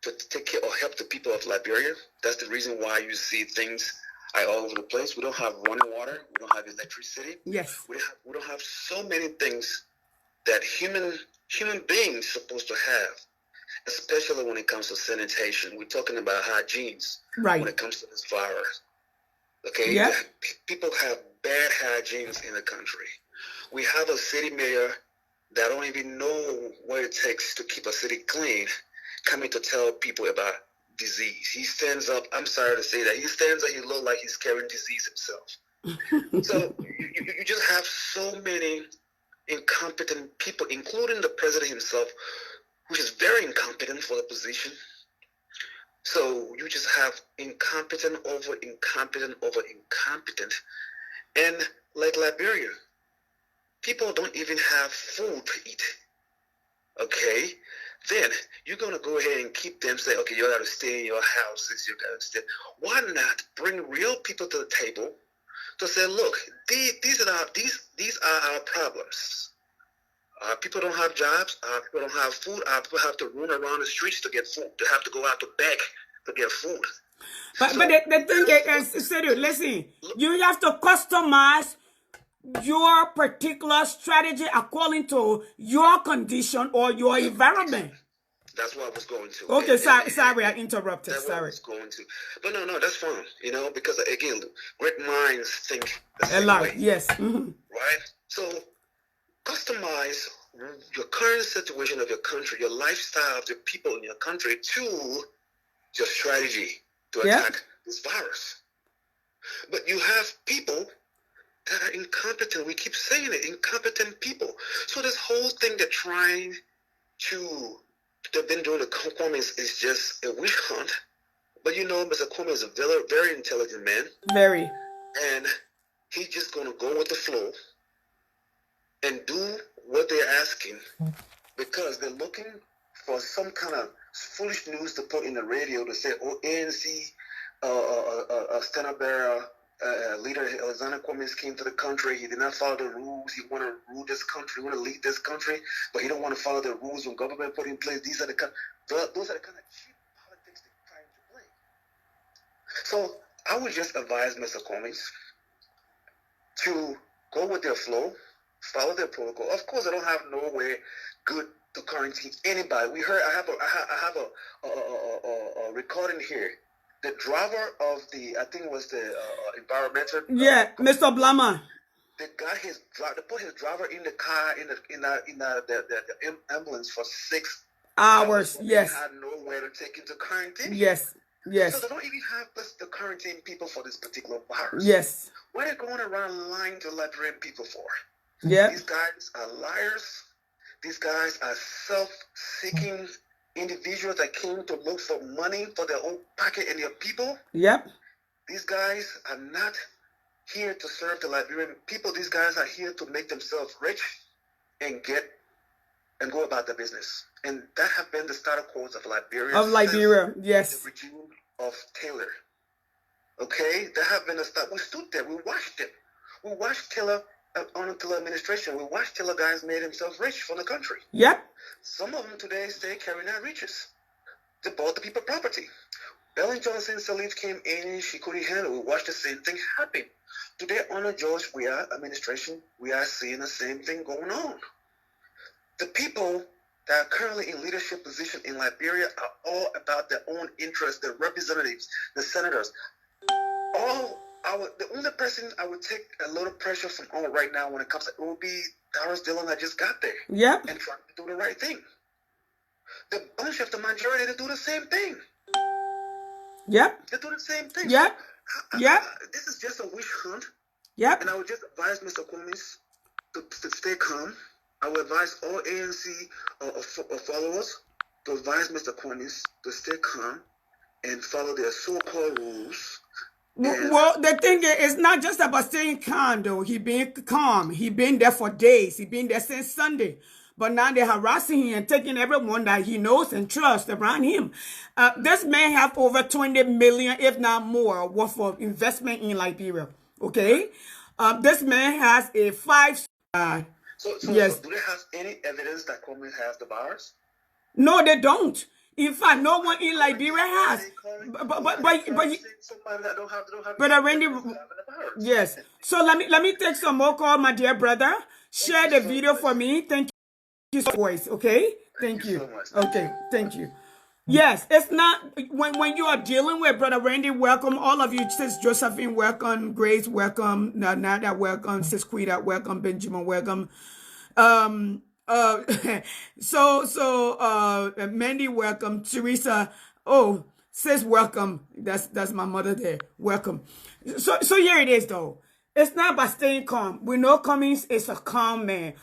to take care or help the people of Liberia. That's the reason why you see things are all over the place. We don't have running water. We don't have electricity. Yes. We don't have so many things that human beings supposed to have, especially when it comes to sanitation. We're talking about hygienes. Right. When it comes to this virus. Okay? Yeah. People have bad hygienes in the country. We have a city mayor that don't even know what it takes to keep a city clean, coming to tell people about disease. He stands up, I'm sorry to say that, he stands up, he looks like he's carrying disease himself. So you just have so many incompetent people, including the president himself, which is very incompetent for the position. So you just have incompetent over incompetent over incompetent. And like Liberia, people don't even have food to eat. Okay, then you're gonna go ahead and keep them say, okay, you gotta stay in your houses, you gotta stay. Why not bring real people to the table to say, look, these are our problems. People don't have jobs. People don't have food. People have to run around the streets to get food. They have to go out to beg to get food. But the thing is, listen, you have to customize your particular strategy according to your condition or your environment. That's what I was going to. Okay, sorry, I interrupted. That's sorry. What I was going to. But no, that's fine. Because again, great minds think the same way. Yes. Mm-hmm. Right? So customize your current situation of your country, your lifestyle of the people in your country to your strategy to attack this virus. But you have people that are incompetent. We keep saying it, incompetent people. So this whole thing they're trying to, they've been doing the Cummings is just a witch hunt. But Mr. Cummings is a very, very intelligent man. Very. And he's just going to go with the flow and do what they're asking because they're looking for some kind of foolish news to put in the radio to say, oh, ANC standard bearer leader Alexander Cummings came to the country. He did not follow the rules. He want to rule this country. He want to lead this country, but he don't want to follow the rules when government put in place. Those are the kind of cheap politics they're trying to play. So I would just advise Mr. Cummings to go with their flow, follow their protocol. Of course, I don't have no way good to quarantine anybody. We heard. I have a recording here. The driver of I think it was the environmental. Mr. Blama. They put his driver in the car in the ambulance for 6 hours. Yes. They had nowhere to take him to quarantine. Yes. Yes. So they don't even have the quarantine people for this particular virus. Yes. What are they going around lying to Liberian people for? Yeah. These guys are liars. These guys are self-seeking individuals that came to look for money for their own pocket and their people. Yep. These guys are not here to serve the Liberian people. These guys are here to make themselves rich and go about their business. And that have been the status quo of Liberia. Of Liberia, yes. The regime of Taylor. Okay? That have been the start. We stood there. We watched it. We watched Taylor on the Taylor administration. We watched Taylor guys made themselves rich from the country. Yep. Some of them today stay carrying out riches. They bought the people property. Ellen Johnson Sirleaf came in, she couldn't handle it. We watched the same thing happen. Today, under George Weah administration, we are seeing the same thing going on. The people that are currently in leadership position in Liberia are all about their own interests, the representatives, the senators. The only person I would take a little pressure from on right now when it comes to it will be Doris Dillon that just got there. Yep. And trying to do the right thing. The bunch of the majority, they do the same thing. Yep. They do the same thing. Yep. Yep. This is just a witch hunt. Yep. And I would just advise Mr. Cummings to stay calm. I would advise all ANC followers to advise Mr. Cummings to stay calm and follow their so-called rules. Well, the thing is, it's not just about staying calm, though. He been calm. He been there for days. He been there since Sunday. But now they're harassing him and taking everyone that he knows and trusts around him. This man have over 20 million, if not more, worth of investment in Liberia. Okay? This man has a 5... yes. So do they have any evidence that Cummings has the virus? No, they don't. In fact, no one in Liberia has. But Randy, yes. So let me take some more call, my dear brother. Share the video for me. Thank you so much. Okay. Thank you. Okay. Thank you. Yes, it's not when you are dealing with Brother Randy. Welcome all of you. Sis Josephine, welcome. Grace, welcome. Nada, welcome. Sis Quita, welcome. Benjamin, welcome. Mandy, welcome. Teresa, sis, welcome. That's my mother there. Welcome. So here it is though. It's not about staying calm. We know Cummings is a calm man.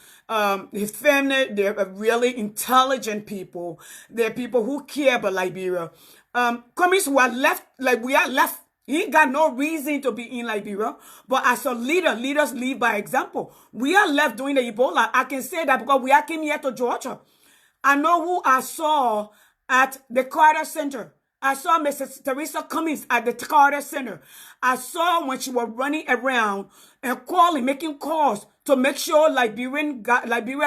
His family, they're really intelligent people. They're people who care about Liberia. Cummings who are left, like we are left. He ain't got no reason to be in Liberia. But as a leader, leaders lead by example. We are left doing the Ebola. I can say that because we are came here to Georgia. I know who I saw at the Carter Center. I saw Mrs. Teresa Cummings at the Carter Center. I saw when she was running around and calling, making calls to make sure Liberia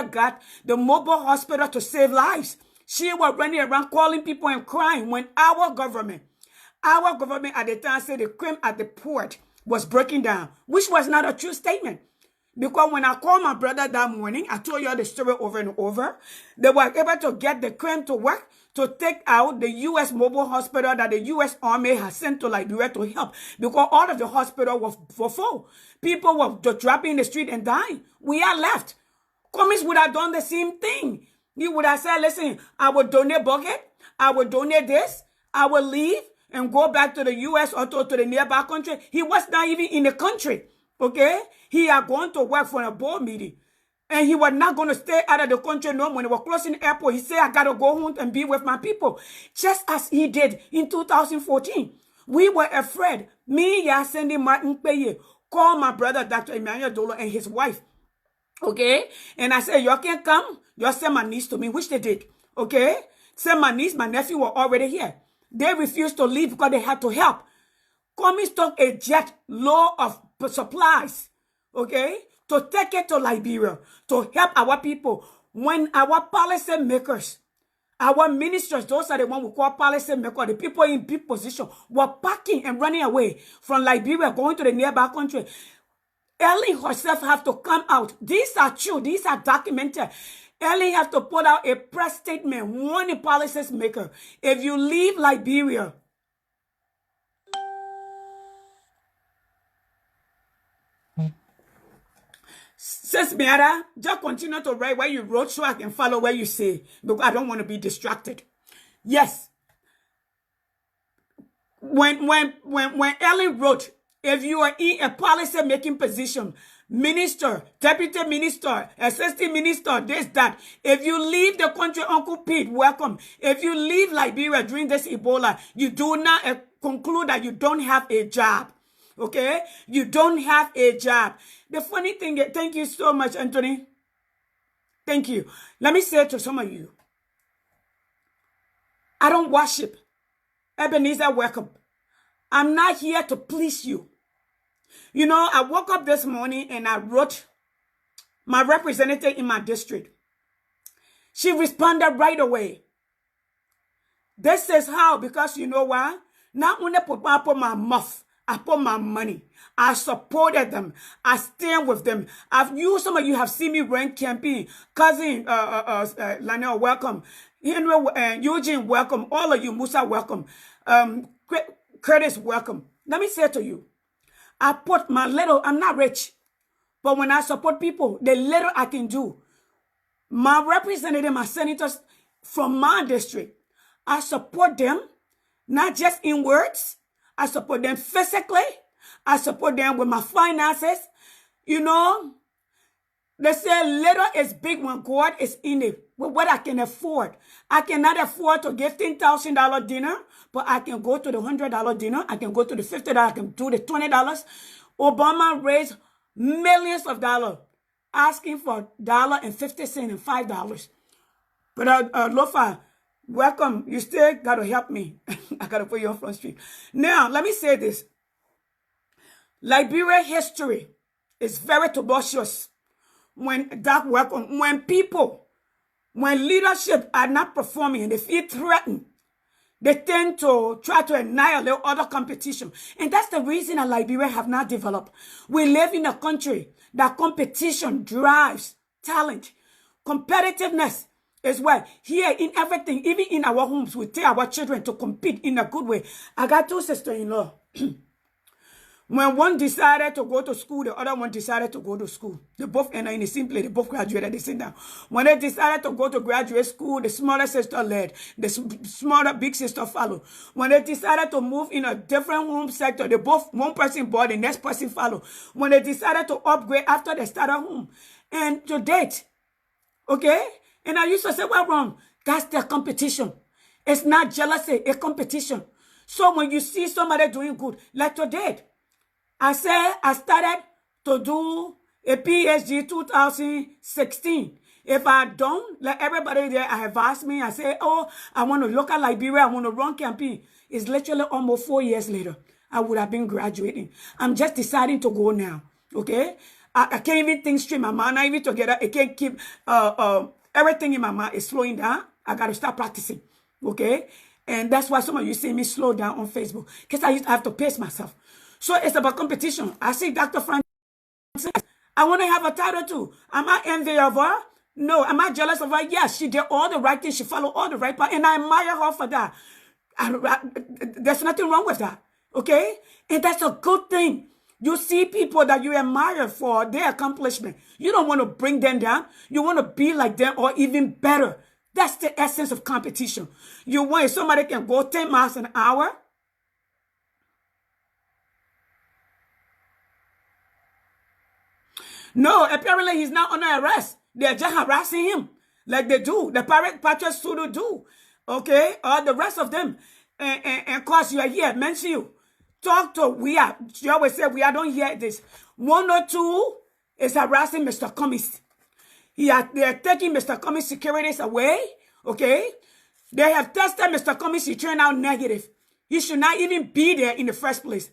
got the mobile hospital to save lives. She was running around calling people and crying when our government at the time said the crime at the port was breaking down, which was not a true statement. Because when I called my brother that morning, I told you the story over and over. They were able to get the crane to work to take out the U.S. mobile hospital that the U.S. Army has sent to Liberia to help. Because all of the hospital were full. People were just dropping in the street and dying. We are left. Cummings would have done the same thing. He would have said, listen, I will donate bucket. I will donate this. I will leave and go back to the U.S. or to the nearby country. He was not even in the country. Okay? He had gone to work for a board meeting. And he was not going to stay out of the country. No, when they were closing the airport, he said, I got to go home and be with my people. Just as he did in 2014. We were afraid. Me, Yasendi Martin Peye, called my brother, Dr. Emmanuel Dolo, and his wife. Okay? And I said, y'all can't come. Y'all send my niece to me, which they did. Okay? Send my niece, my nephew were already here. They refused to leave because they had to help. Cummings took a jet load of supplies, okay, to take it to Liberia, to help our people. When our policy makers, our ministers, those are the ones we call policy makers, the people in big position, were packing and running away from Liberia, going to the nearby country. Ellen herself have to come out. These are true. These are documented. Ellen has to put out a press statement, warning policy maker. If you leave Liberia, Sis Miara, just continue to write where you wrote so I can follow where you say, because I don't want to be distracted. Yes. When Ellen wrote, if you are in a policy-making position, minister, deputy minister, assistant minister, this, that. If you leave the country, Uncle Pete, welcome. If you leave Liberia during this Ebola, you do not conclude that you don't have a job. Okay? You don't have a job. The funny thing, thank you so much, Anthony. Thank you. Let me say to some of you, I don't worship. Ebenezer, welcome. I'm not here to please you. You know, I woke up this morning and I wrote my representative in my district. She responded right away. This is how, because you know why? Not only put my mouth, I put my money. I supported them. I stand with them. Some of you have seen me run campaign. Cousin, Lionel, welcome. Henry, Eugene, welcome. All of you, Musa, welcome. Curtis, welcome. Let me say to you, I put my little, I'm not rich, but when I support people, the little I can do, my representative, my senators from my district, I support them, not just in words, I support them physically, I support them with my finances. You know, they say little is big when God is in it, with what I can afford. I cannot afford to give $10,000 dinner, but I can go to the $100 dinner. I can go to the $50. I can do the $20. Obama raised millions of dollars, asking for $1.50 and $5. But Lofa, welcome. You still got to help me. I got to put you on Front Street. Now, let me say this. Liberia history is very tumultuous. When leadership are not performing and they feel threatened, they tend to try to annihilate other competition. And that's the reason that Liberia have not developed. We live in a country that competition drives talent. Competitiveness is why here in everything, even in our homes, we tell our children to compete in a good way. I got two sisters-in-law. When one decided to go to school, the other one decided to go to school. They both ended in the same place. They both graduated at the same time. When they decided to go to graduate school, the smaller sister led. The smaller big sister followed. When they decided to move in a different home sector, they both, one person bought, the next person followed. When they decided to upgrade after they started home. And to date, okay? And I used to say, well, wrong. That's their competition. It's not jealousy, it's competition. So when you see somebody doing good, like today, I said I started to do a PhD 2016. If I don't, let everybody there have asked me, I say, oh, I want to look at Liberia, I want to run campaign. It's literally almost 4 years later. I would have been graduating. I'm just deciding to go now. Okay? I can't even think straight. My mind not even together. I can't keep everything in my mind is slowing down. I gotta start practicing. Okay? And that's why some of you see me slow down on Facebook. Because I used to have to pace myself. So it's about competition. I see Dr. Francis. I want to have a title too. Am I envious of her? No. Am I jealous of her? Yes. She did all the right things. She followed all the right path. And I admire her for that. There's nothing wrong with that. Okay? And that's a good thing. You see people that you admire for their accomplishment. You don't want to bring them down. You want to be like them or even better. That's the essence of competition. You want if somebody can go 10 miles an hour. No, apparently he's not under arrest. They're just harassing him like they do. The Patriot Studio do. Okay? Or the rest of them. And of course, you are here. Mention you. Talk to we are. You always say we are. Don't hear this. 102 is harassing Mr. Cummings. They are taking Mr. Cummings' securities away. Okay? They have tested Mr. Cummings. He turned out negative. He should not even be there in the first place.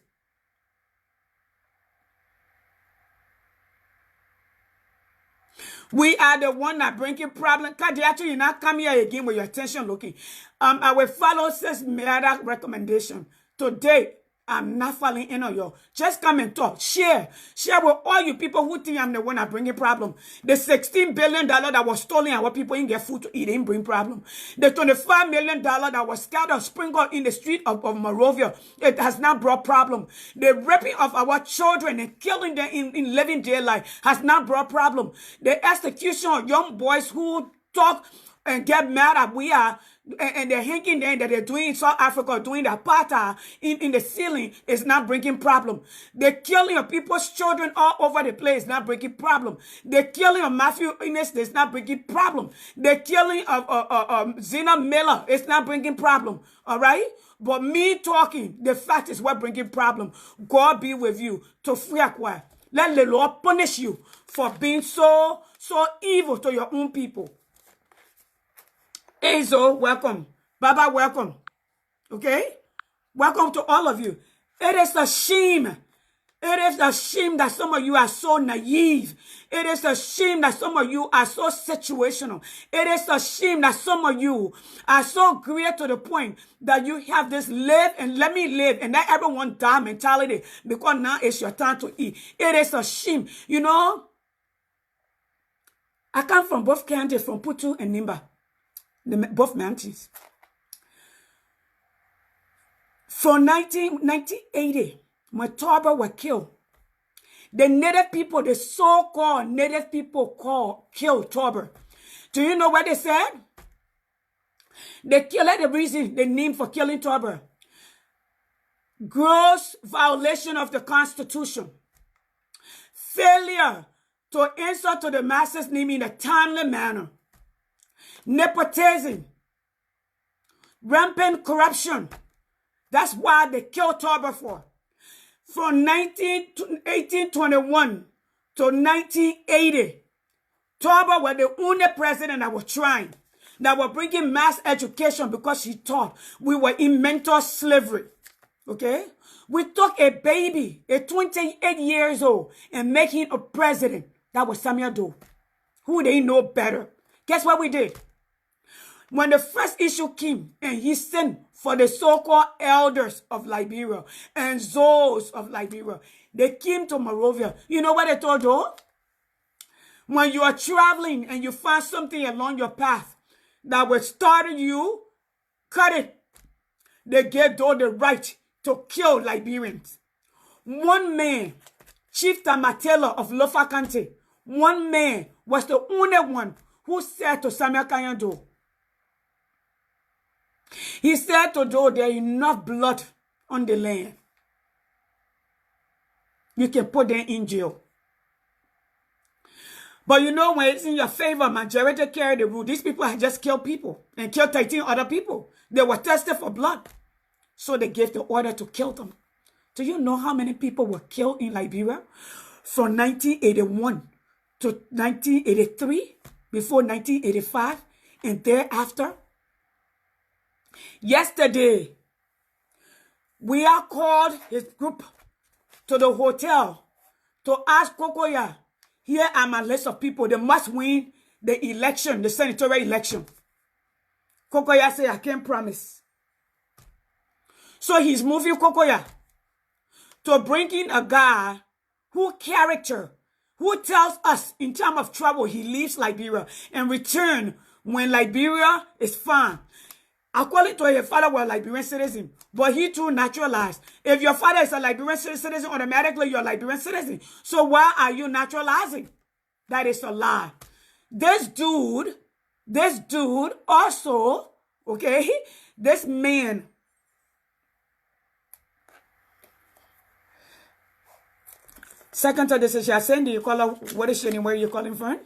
We are the one that bringing problem. Because they actually not come here again with your attention looking. I will follow this murder recommendation. Today, I'm not following any of you. Just come and talk. Share. Share with all you people who think I'm the one that bringing problem. The $16 billion that was stolen and what people didn't get food to eat didn't bring problem. The $25 million that was scattered, sprinkled in the street of Monrovia, it has not brought problem. The raping of our children and killing them in living daylight has not brought problem. The execution of young boys who talk and get mad at we are, and they're hanging there that they're doing in South Africa, doing the apartheid in the ceiling is not bringing problem. The killing of people's children all over the place is not bringing problem. The killing of Matthew Innes is not bringing problem. The killing of Zena Miller is not bringing problem. All right? But me talking, the fact is what bringing problem. God be with you to free acquire. Let the Lord punish you for being so evil to your own people. Azo, welcome. Baba, welcome. Okay? Welcome to all of you. It is a shame. It is a shame that some of you are so naive. It is a shame that some of you are so situational. It is a shame that some of you are so great to the point that you have this live and let me live and let everyone die mentality because now it's your time to eat. It is a shame. You know, I come from both counties, from Putu and Nimba. Both mountains. From 1980, when Torba were killed, the native people, the so-called native people killed Torba. Do you know what they said? They killed the reason, the name for killing Torba. Gross violation of the Constitution. Failure to answer to the master's name in a timely manner. Nepotism, rampant corruption. That's why they killed Torba for. From 1821 to 1980, Torba was the only president that was trying, that was bringing mass education because he thought we were in mental slavery. Okay? We took a baby, a 28 years old, and make him a president. That was Samuel Doe, who they know better. Guess what we did? When the first issue came and he sent for the so-called elders of Liberia and those of Liberia, they came to Monrovia. You know what they told you? When you are traveling and you find something along your path that will startle you, cut it. They gave those the right to kill Liberians. One man, Chief Tamatela of Lofa County, one man was the only one who said to Samuel Kanyando, he said to Joe, there is enough blood on the land. You can put them in jail. But you know, when it's in your favor, majority carry the rule. These people had just killed people and killed 13 other people. They were tested for blood. So they gave the order to kill them. Do you know how many people were killed in Liberia from 1981 to 1983? before 1985 and thereafter. Yesterday, we are called his group to the hotel to ask Kokoya, here are my list of people. They must win the election, the senatorial election. Kokoya said, I can't promise. So he's moving Kokoya to bring in a guy who tells us in time of trouble he leaves Liberia and return when Liberia is fine. According to your father was a Liberian citizen, but he too naturalized. If your father is a Liberian citizen, automatically you're a Liberian citizen. So why are you naturalizing? That is a lie. This dude also, okay, this man, second to this is Cindy, you call her, what is she name, where are you calling from?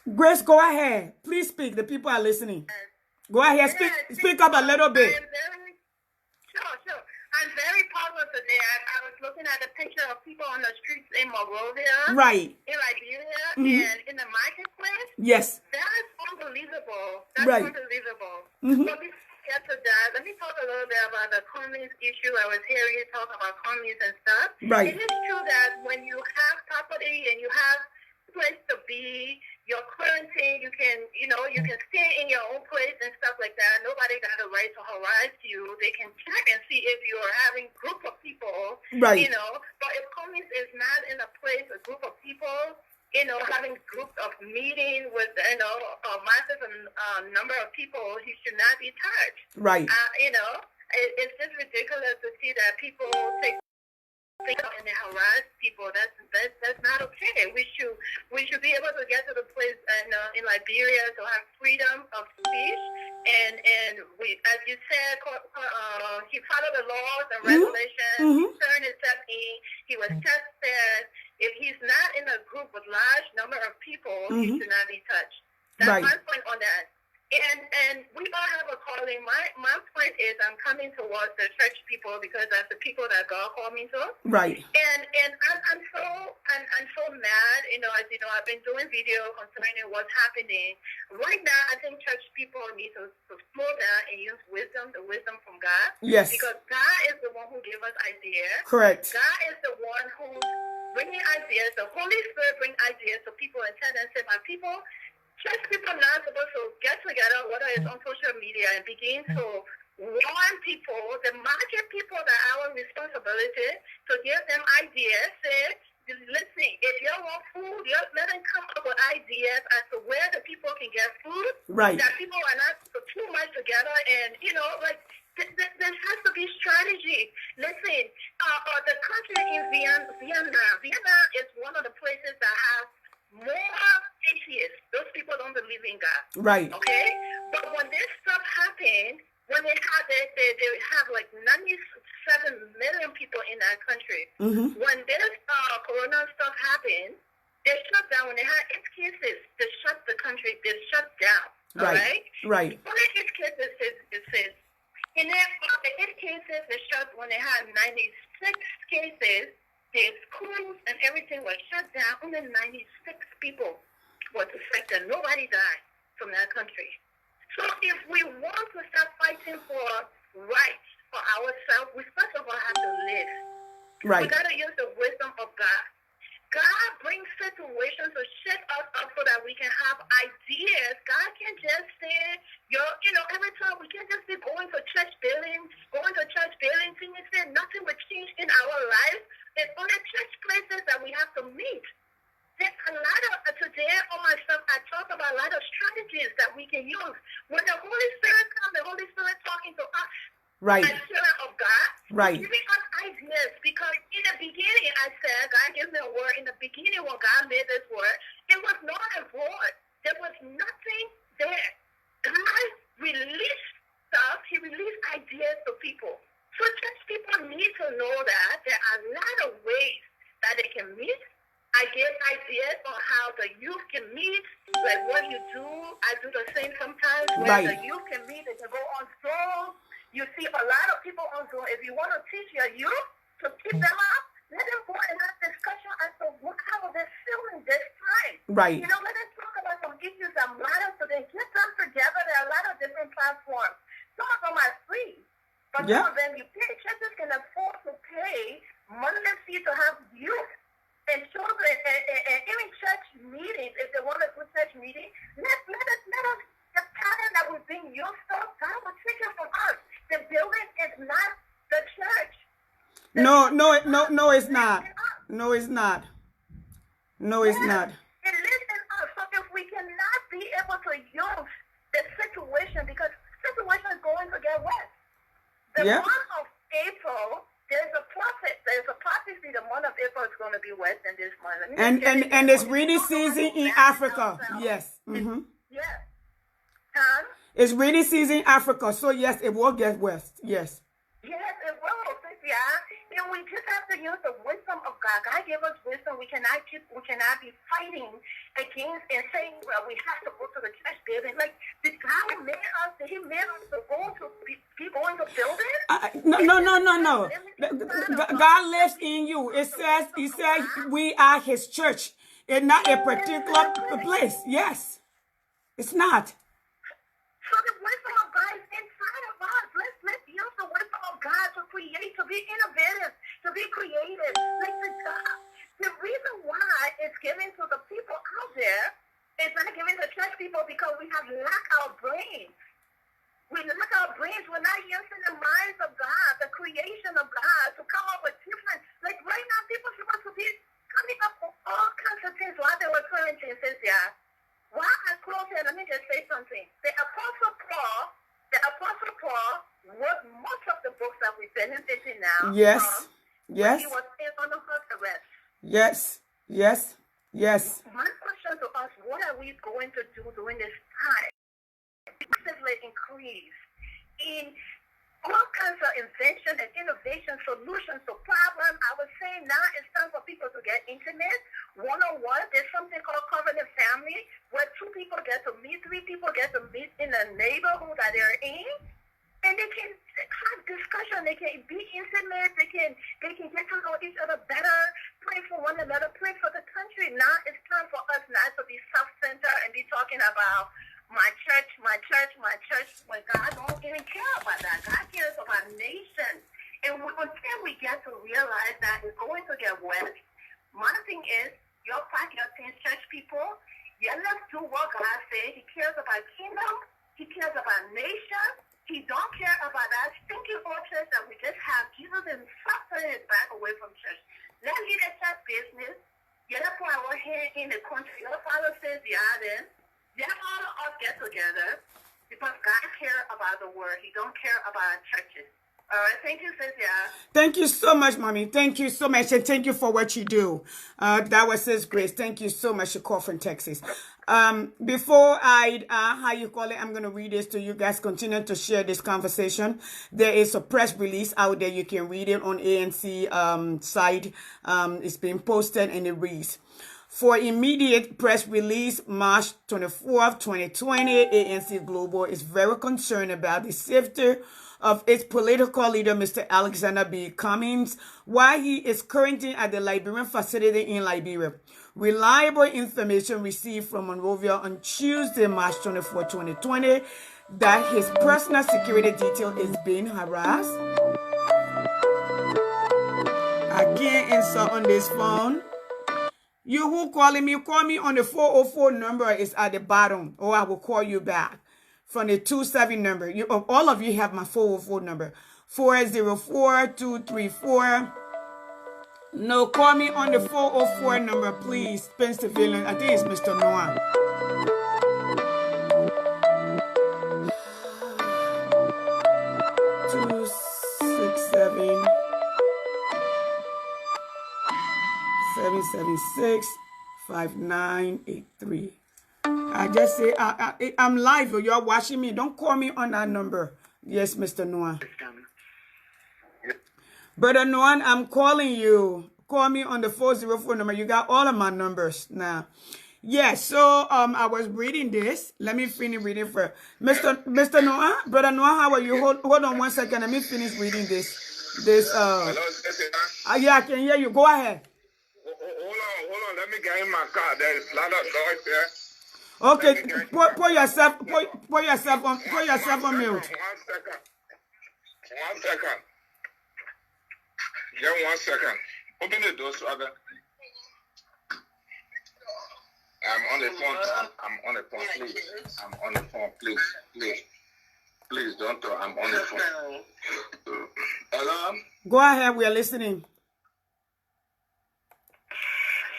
Grace, go ahead. Please speak. The people are listening. Go ahead. Speak up a little bit. Sure. I'm very positive today. I was looking at a picture of people on the streets in Monrovia. Right. In Liberia and in the marketplace. Yes. That's unbelievable. That's right. Unbelievable. But before we get to that, let me talk a little bit about the Cummings issue. I was hearing you talk about Cummings and stuff. Right. It is true that when you have property and you have place to be, your quarantine, you can stay in your own place and stuff like that. Nobody got a right to harass you. They can check and see if you are having a group of people, right. But if Cummings is not in a place, a group of people, having groups of meeting with, a massive number of people, he should not be touched. Right. It's just ridiculous to see that people take and they harass people. That's not okay. We should be able to get to the place in Liberia to have freedom of speech, and we, as you said, he followed the laws and regulations. He turned himself in. He was tested. If he's not in a group with large number of people, he should not be touched. That's my point on that. And we all have a calling. My point is I'm coming towards the church people because that's the people that God called me to. Right. And I'm so mad. As you know, I've been doing video concerning what's happening. Right now, I think church people need to slow down and use wisdom, the wisdom from God. Yes. Because God is the one who gave us ideas. Correct. God is the one who's bringing ideas. The Holy Spirit brings ideas to people and tell them, say, my people, church people are not supposed to get together, whether it's on social media, and begin to warn people, the market people, that our responsibility to give them ideas. Say, listen, if you want food, let them come up with ideas as to where the people can get food. Right. That people are not too much together, and there has to be strategy. Listen, the country in Vietnam is one of the places that have more atheists. Those people don't believe in God. Right. Okay? But when this stuff happened, when they have like 97 million people in that country, when this corona stuff happened, they shut down. When they had 8 cases, they shut the country, they shut down. Right. Right. When the 8 cases, it says, in the 8 cases, they shut when they had 96 cases. The schools and everything was shut down. Only 96 people was affected. Nobody died from that country. So if we want to start fighting for rights for ourselves, we first of all have to live. Right. We got to use the wisdom of God. God brings situations to shake us up so that we can have ideas. God can't just say, every time we can't just be going to church buildings, things say nothing will change in our lives. It's only church places that we have to meet. There's a lot of, today on my stuff, I talk about a lot of strategies that we can use. When the Holy Spirit comes, the Holy Spirit talking to us. Right. As children of God. Right. Giving us ideas, because in the beginning, I said, God gives me a word. In the beginning, when God made this word, it was not a word. There was nothing there. God released stuff. He released ideas to people. So church people need to know that there are a lot of ways that they can meet. I gave ideas on how the youth can meet, like what you do. I do the same sometimes, where the youth can meet. They can go on Zoom. You see a lot of people on Zoom. If you want to teach your youth to keep them up, let them go and have discussion as to how they're feeling this time. Right. You know, let them talk about some issues that matter to them. Get them together. There are a lot of different platforms. Some of them are free, but some of them you pay. Churches can afford to pay monthly fee to have youth and children and even church meetings. If they want to do church meeting, let us the pattern that we bring youth stuff. God will take it from us. The building is not the church. No, it's not. No, it's not. No, it's not. It lives in us. So if we cannot be able to use the situation, because situation is going to get worse. The month of April, there's a prophet. There's a prophecy. The month of April is going to be worse than this month. And it's rainy season in Africa. Yes. Mm-hmm. Yes. It's rainy season in Africa. So yes, it will get worse. Yes. Yes, it will. And we just have to use the wisdom of God. God gave us wisdom. We cannot be fighting against and saying, well, we have to go to the church building. Like, did God make us? Did He make us to go to be going to buildings? No. God lives in you. It says we are His church. It's not a particular place. Yes, it's not. So the wisdom of God is inside of us. Let's use the wisdom of God to create, to be innovative, to be creative. Like the reason why it's given to the people out there is not given to church people because we have lack our brains. We lack our brains. We're not using the minds of God, the creation of God, to come up with different. Like right now, people are supposed to be coming up with all kinds of things while they were quarantined. Why I close here, let me just say something. The Apostle Paul wrote most of the books that we're benefiting now. Yes. He was under house arrest. Yes. My question to us, what are we going to do during this time? Massively increase in all kinds of invention and innovation solutions to problems. I was saying now it's time for people to get intimate, one-on-one. There's something called covenant family, where 2 people get to meet, 3 people get to meet in a neighborhood that they're in, and they can have discussion. They can be intimate. They can get to know each other better, pray for one another, pray for the country. Now it's time for us not to be self-centered and be talking about my church, when God don't even care about that. God cares about nations. And until we get to realize that it's going to get worse, my thing is, your church people, let's do what God said. He cares about kingdom. He cares about nations. He don't care about that stinking old church that we just have. Jesus is suffering his back away from church. Let's leave the church business. Let's put our hand in the country. Your father says, then. Let all of us get together because God cares about the world. He don't care about churches. All right, thank you, Cynthia. Thank you so much, Mommy. Thank you so much, and thank you for what you do. That was Sis Grace. Thank you so much. She called from Texas. Before I'm going to read this to you guys. Continue to share this conversation. There is a press release out there. You can read it on ANC site. It's been posted, and it reads, for immediate press release, March 24th, 2020, ANC Global is very concerned about the safety of its political leader, Mr. Alexander B. Cummings, while he is currently at the Liberian facility in Liberia. Reliable information received from Monrovia on Tuesday, March 24, 2020, that his personal security detail is being harassed. I can't answer on this phone. You who calling me, call me on the 404 number is at the bottom, or I will call you back from the 27 number. All of you have my 404 number, 404-234. No, call me on the 404 number, please. Pennsylvania, I think it's Mr. Noah. Two, 6, 7. 776-5983. I just say I'm live. You're watching me. Don't call me on that number. Yes, Mr. Noah. Brother Noah, I'm calling you. Call me on the 404 number. You got all of my numbers now. Yes, so I was reading this. Let me finish reading first. Mr. Noah, Brother Noah, how are you? Hold on one second. Let me finish reading this. this Hello, listen. yeah, I can hear you. Go ahead. Hold on. Let me get in my car. There is a lot of noise there. Okay, Let me get in put yourself on One mute. second. One second. Yeah, 1 second. Open the door so I can. I'm on the phone. I'm on the phone, please. I'm on the phone, please. Please don't talk. I'm on the phone. Hello? Go ahead, we are listening.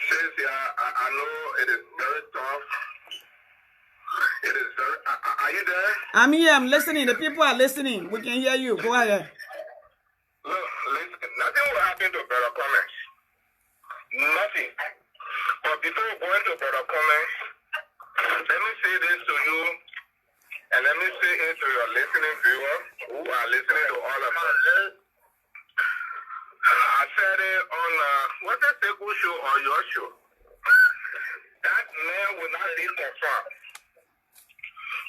Sis, I know it is very tough. It is very. Are you there? I'm here, I'm listening. The people are listening. We can hear you. Go ahead. Look, listen, nothing will happen to Brother Cummings. Nothing. But before we go into Brother Cummings, let me say this to you, and let me say it to your listening viewers who are listening to all of us. I said it on, what's the Seku show or your show? That man will not be confirmed.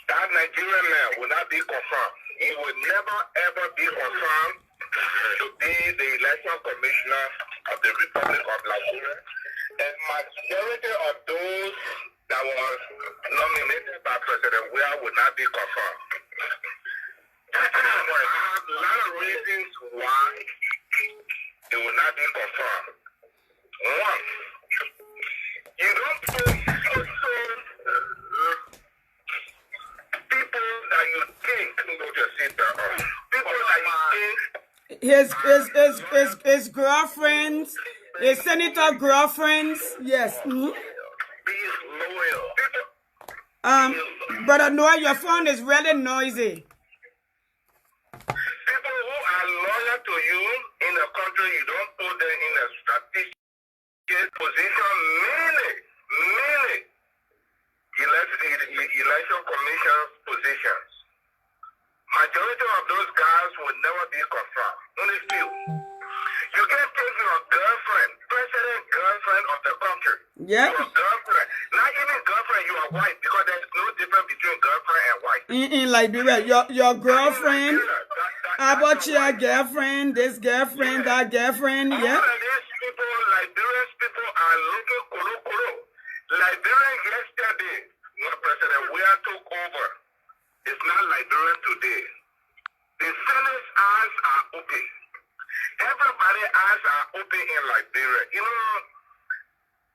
That Nigerian man will not be confirmed. He will never ever be confirmed to be the election commissioner of the Republic of Nigeria. And majority of those that was nominated by President Weah will not be confirmed. I have a lot of reasons why they will not be confirmed. One, you don't put people that you think go to sit down. People that you think His girlfriends, his senator girlfriends, yes. be loyal. Brother Noah, your phone is really noisy. People who are loyal to you in a country, you don't put them in a strategic position, mainly election commission positions. Majority of those guys will never be confirmed. Only few. You can't take your girlfriend, president girlfriend of the country. Yeah. Your girlfriend. Not even girlfriend, you are white, because there's no difference between girlfriend and white. In Liberia, your girlfriend, about your girlfriend, this girlfriend, that girlfriend, yeah. All of these people, Liberian people, are looking kuro. Liberian yesterday, when President Weah took over, it's not Liberian today. The Senate's eyes are open. Everybody's eyes are open in Liberia. You know,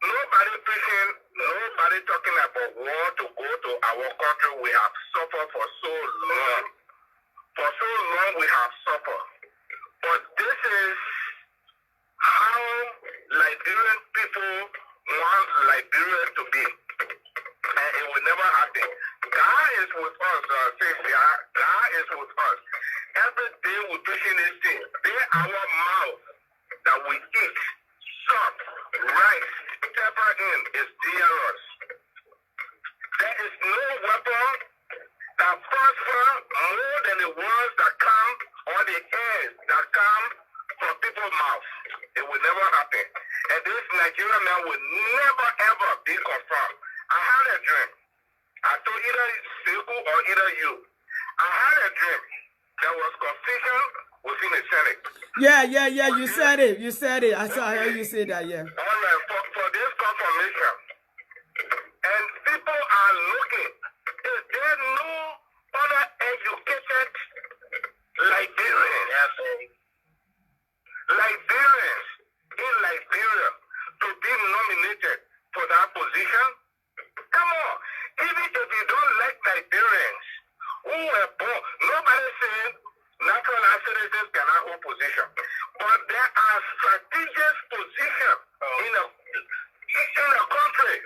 nobody preaching, nobody talking about war to go to our country. We have suffered for so long. For so long we have suffered. But this is how Liberian people want Liberia to be. And it will never happen. God is with us, God is with us. Every day we're preaching this thing. They our mouth that we eat, salt, rice, pepper in is dear us. There is no weapon that prosper more than the ones that come, or the airs that come from people's mouth. It will never happen. And this Nigerian man will never ever be confirmed. I had a dream. I told either Seku or either you. I had a dream. There was confusion within the Senate. Yeah. You said it. I heard you say that. Yeah. All right, for this confirmation, and people are looking. Is there no other educated Liberians in Liberia to be nominated for that position? Come on. Even if you don't like Liberians who were born, nobody said natural citizens cannot hold position. But there are strategic positions in a country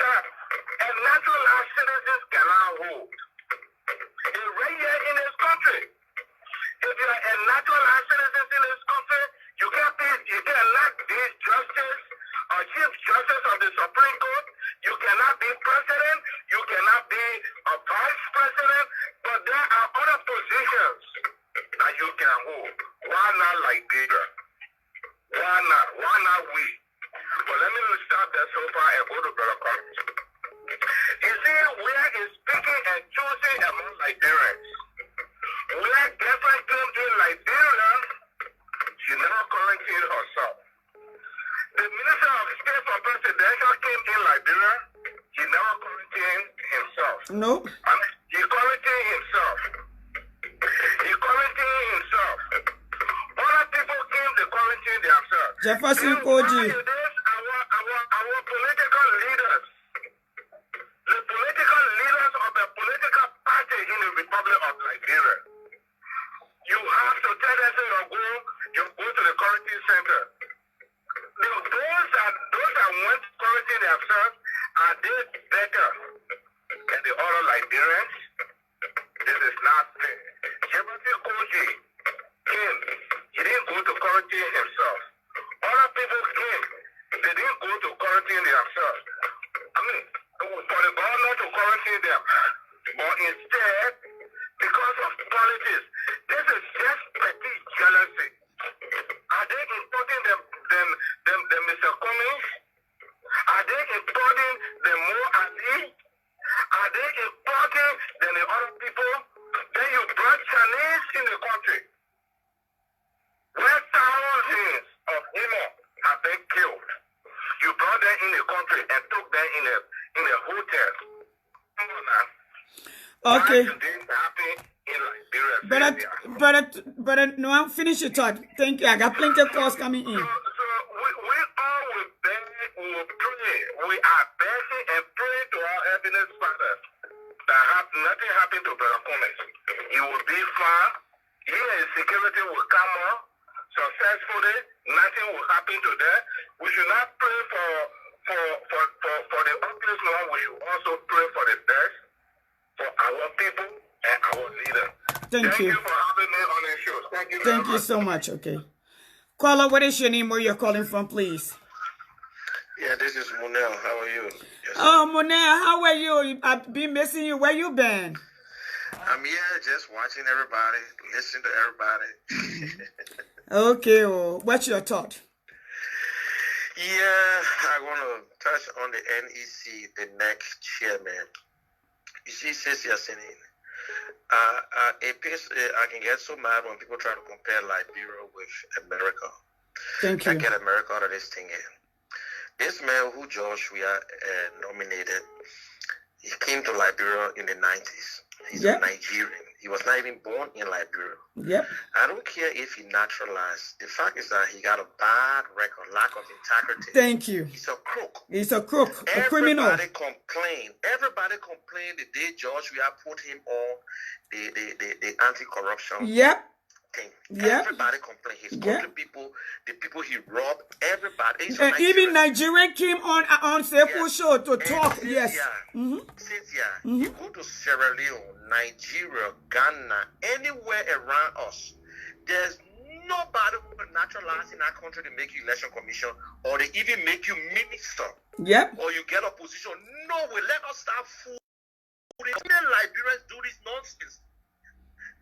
that a natural citizens cannot hold. It's right here in this country. If you are a natural citizen in this country, you can elect these justice or chief justice of the Supreme Court. You cannot be president. You cannot be a vice president. But there are other positions that you can hold. Why not Liberia? Why not? Why not we? But let me stop there so far and go to Brother Cummings. You see, Weah is speaking and choosing among Liberians. Weah definitely came to Liberia presidential came in Liberia, he never quarantined himself. No. I mean, he quarantined himself. He quarantined himself. Other people came, they quarantined themselves. Jefferson Then Koji. why this, our political leaders, the political leaders of the political party in the Republic of Liberia, you have to tell them you go to the quarantine center. Those that went to quarantine themselves, are they better than the other Liberians? This is not fair. Jefferson Koji came. He didn't go to quarantine himself. Other people came. They didn't go to quarantine themselves. I mean, it was for the government to quarantine them. But instead, because of politics, this is just petty jealousy. Are they importing them Mr. Cummings? Are they importing the Mo Ali? Are they importing the other people? Then you brought Chinese in the country. Where thousands of women have been killed. You brought them in the country and took them in a hotel. Come on now. Okay. Why did this happen in Liberia? But no, I'm finished your thought. Thank you. I got plenty of calls coming in. So we all will beg, we will pray. We are begging and praying to our Heavenly Father that nothing happened to Brother Cummings. He will be fine. He and security will come on successfully. Nothing will happen to them. We should not pray for the hopeless one. We should also pray for the best for our people and our leader. Thank you. Thank you for having me on the show. Thank you very Thank you much. so much. Okay. Caller, what is your name? Where you're calling from, please? Yeah, this is Munel. How are you? Yes, Oh, Monel, how are you? I've been missing you. Where you been? I'm here just watching everybody, listening to everybody. Okay. Oh, what's your thought? Yeah, I want to touch on the NEC, the next chairman. You see, since you're saying, I can get so mad when people try to compare Liberia with America. Thank I you. get America out of this thing here. This man who George we are nominated, he came to Liberia in the 90s. He's Yep. a Nigerian. He was not even born in Liberia. Yep. I don't care if he naturalized. The fact is that he got a bad record, lack of integrity. Thank you. He's a crook. He's a crook, a criminal. Everybody complained the day George we have put him on the anti-corruption Yep. thing. Yep. Everybody complained. His Yep. country people, the people he robbed, everybody. He's a And even Nigerian. Nigerian came on Sefu Yes. show to And talk. since, Yes. yeah, since you go to Sierra Leone, Nigeria, Ghana, anywhere around us, there's nobody who can naturalize in our country to make you election commission or they even make you minister Yep. or you get a position. No way, let us start fooling. Liberians do this nonsense.